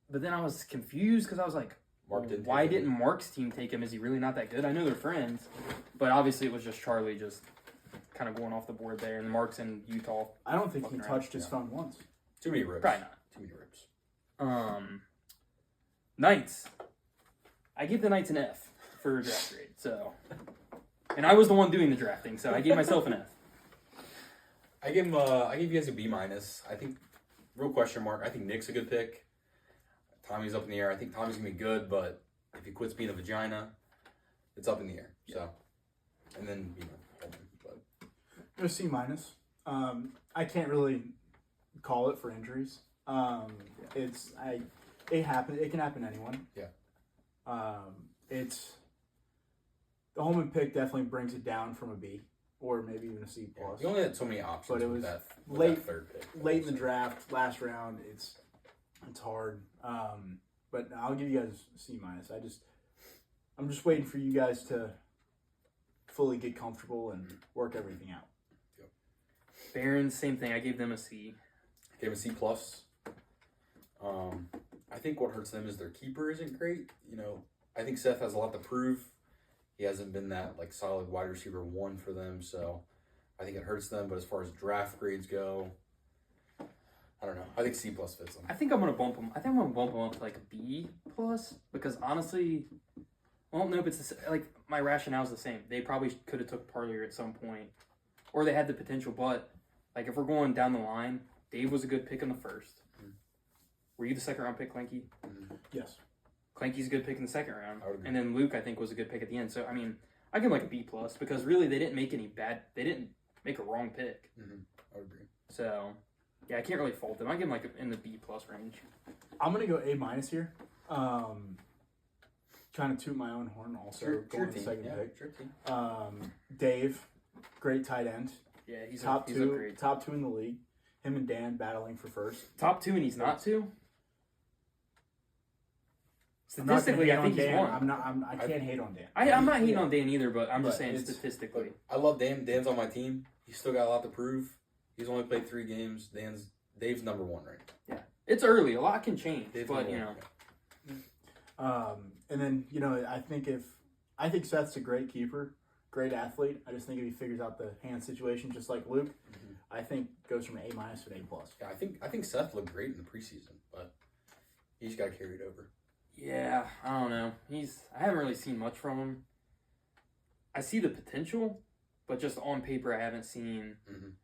but then I was confused because I was like, Mark didn't why take him. didn't Mark's team take him? Is he really not that good? I know they're friends, but obviously it was just Charlie just kind of going off the board there, and Mark's in Utah. I don't think he Fucking around. touched his phone once. Too many rips. Probably not. Too many rips. Knights. I give the Knights an F for a draft grade. So, and I was the one doing the drafting, so I gave myself an F. I give you guys a B minus. I think real question mark. I think Nick's a good pick. Tommy's up in the air. I think Tommy's gonna be good, but if he quits being a vagina, it's up in the air. So, and then but A C minus. I can't really call it for injuries. It happens. It can happen to anyone. Yeah. It's the Holman pick definitely brings it down from a B or maybe even a C plus. you only had so many options. But it with was that late- that third pick. Late in the draft, last round, it's hard. But I'll give you guys a C minus. I'm just waiting for you guys to fully get comfortable and work everything out. Barons, same thing. I gave them a C. Gave him a C plus. I think what hurts them is their keeper isn't great. I think Seth has a lot to prove. He hasn't been that solid wide receiver 1 for them, so I think it hurts them. But as far as draft grades go, I don't know. I think C plus fits them. I think I'm gonna bump them. I think I'm gonna bump them up to like a B plus because honestly, Well, no, but it's like my rationale is the same. They probably could have took Parlier at some point, or they had the potential. But like if we're going down the line, Dave was a good pick in the first. Were you the second round pick, Klanke? Yes. Klanke's a good pick in the second round, I would agree. and then Luke I think was a good pick at the end. So I mean, I give him like a B plus because really they didn't make a wrong pick. I would agree. So yeah, I can't really fault them. I give him like in the B plus range. I'm gonna go A minus here. Trying to toot my own horn also. Going to the second pick. Sure team. Dave, great tight end. Yeah, he's top a two great top two in the league. Him and Dan battling for first. top two, and he's not two. I'm not gonna Statistically, hate I on think he's Dan. one. I can't hate on Dan. I'm not hating Yeah. on Dan either, but I'm just But saying it's- statistically. I love Dan. Dan's on my team. He's still got a lot to prove. He's only played 3 games. Dave's number 1 right now. Yeah, it's early. A lot can change, Dave's but number you one. know, And then I think Seth's a great keeper, great athlete. I just think if he figures out the hand situation, just like Luke, I think goes from A minus to an A plus. Yeah, I think Seth looked great in the preseason, but he just got carried over. yeah, I don't know. I haven't really seen much from him. I see the potential, but just on paper, I haven't seen.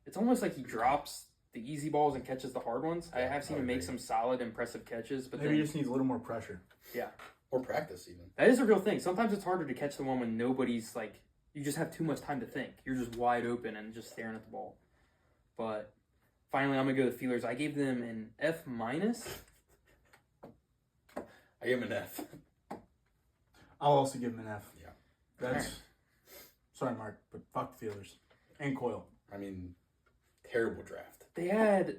It's almost like he drops the easy balls and catches the hard ones. I have seen him make some solid, impressive catches, but Maybe he just needs a little more pressure. yeah, Or practice even. that is a real thing. Sometimes it's harder to catch the one when nobody's like. You just have too much time to think. You're just wide open and just staring at the ball. But finally, I'm gonna go with Feelers. I gave them an F minus. I gave him an F. I'll also give him an F. Yeah. That's sorry, Mark, but fuck the Feelers and Coyle. I mean, terrible draft. They had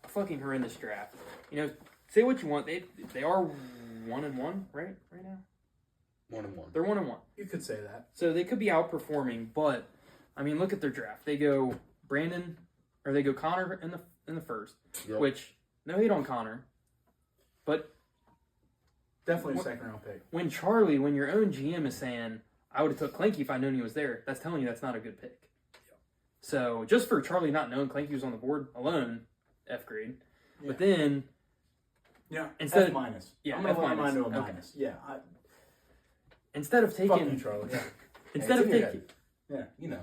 a fucking horrendous draft. You know, say what you want. They are 1-1, right now. 1-1. They're 1-1. You could say that. So they could be outperforming, but I mean, look at their draft. They go Connor in the first, Yep. which no hate on Connor, but Definitely a second round pick. when your own GM is saying, I would have took Klanke if I known he was there, that's telling you that's not a good pick. So just for Charlie not knowing Klanke was on the board alone, F grade. Yeah. But then Yeah, Instead- F minus. yeah, I'm gonna F let mine minus. to a Okay. minus. Yeah, instead of fuck you, taking Charlie. Yeah, instead of Hey, it's in your taking head. You know.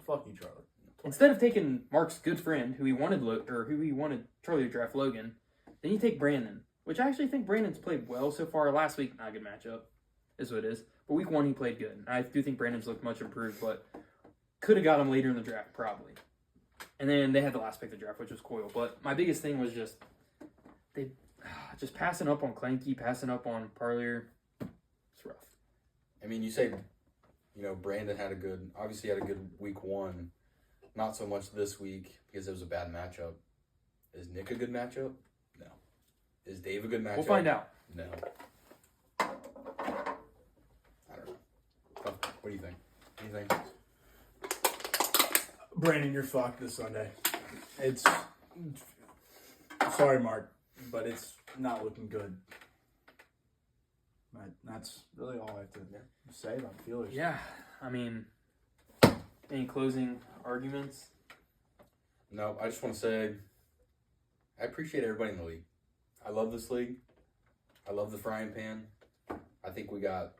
Fuck you, Charlie. instead of taking Mark's good friend who he wanted Charlie to draft Logan, then you take Brandon, which I actually think Brandon's played well so far. Last week, not a good matchup, is what it is. But week 1 he played good. I do think Brandon's looked much improved, but could have got him later in the draft probably. And then they had the last pick of the draft, which was Coyle. But my biggest thing was just they just passing up on Klanke, passing up on Parlier. It's rough. I mean, you say, Brandon obviously had a good week 1. Not so much this week because it was a bad matchup. Is Nick a good matchup? No. Is Dave a good matchup? We'll find out. No. I don't know. What do you think? Anything? Brandon, you're fucked this Sunday. It's sorry, Mark, but it's not looking good. But that's really all I have to say about the Feelers. Yeah, I mean, any closing arguments? No, I just want to say I appreciate everybody in the league. I love this league. I love the frying pan. I think we got,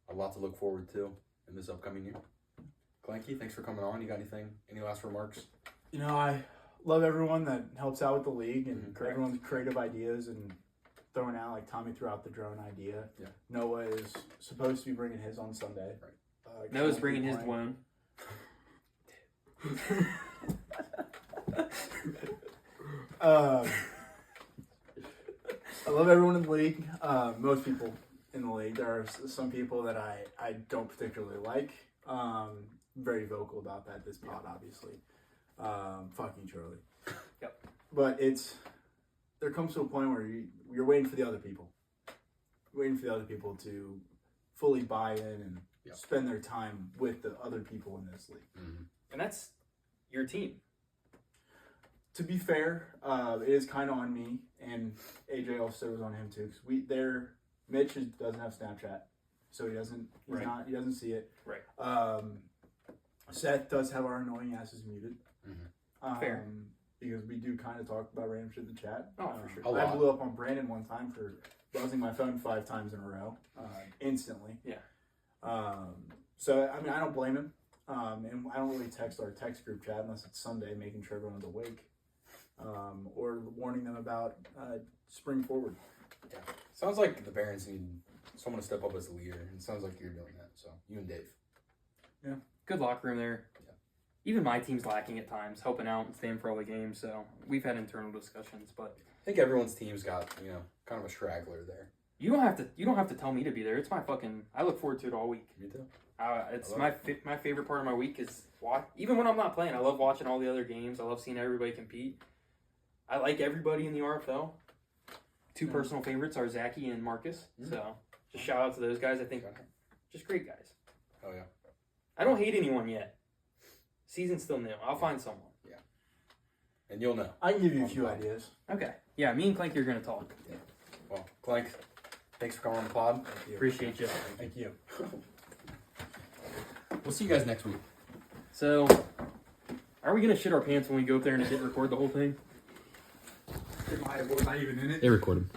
a lot to look forward to in this upcoming year. Klanke, thanks for coming on. You got any last remarks? I love everyone that helps out with the league and Correct. everyone's creative ideas and throwing out, like Tommy threw out the drone idea. Yeah. Noah is supposed to be bringing his on Sunday. Right. Noah's Klanke bringing his playing. dwone. I love everyone in the league. Most people in the league. There are some people that I don't particularly like. Very vocal about that this pod, obviously. Fuck you, Charlie. Yep. But there comes to a point where you're waiting for the other people. Waiting for the other people to fully buy in and spend their time with the other people in this league. Mm-hmm. And that's your team. To be fair, it is kind of on me, and AJ also was on him too. Because Mitch doesn't have Snapchat, so he doesn't. He doesn't see it. Right. Seth does have our annoying asses muted. Mm-hmm. Fair. Because we do kind of talk about random shit in the chat. Oh, for sure. A I lot. blew up on Brandon one time for buzzing my phone 5 times in a row, instantly. Yeah. So I mean, I don't blame him. And I don't really text our text group chat unless it's Sunday, making sure everyone's awake, or warning them about spring forward. Yeah. Sounds like the parents need someone to step up as a leader, and it sounds like you're doing that. So you and Dave. Yeah. Good locker room there. Yeah. Even my team's lacking at times, helping out and staying for all the games. So we've had internal discussions, but I think everyone's team's got, kind of a straggler there. you don't have to tell me to be there. It's my fucking. I look forward to it all week. Me too. It's my favorite part of my week is even when I'm not playing. I love watching all the other games. I love seeing everybody compete. I like everybody in the RFL. 2 personal favorites are Zachy and Marcus. So just shout out to those guys. I think just great guys. Oh yeah. I don't hate anyone yet. Season's still new. I'll find someone. Yeah. And you'll know. I can give you a few ideas. Okay. Yeah, me and Klanke are gonna talk. Yeah. Well, Klanke, thanks for coming on the pod. Thank you. Appreciate you. Thank you. We'll see you guys next week. So, are we gonna shit our pants when we go up there and it didn't record the whole thing? We're not even in it. They recorded.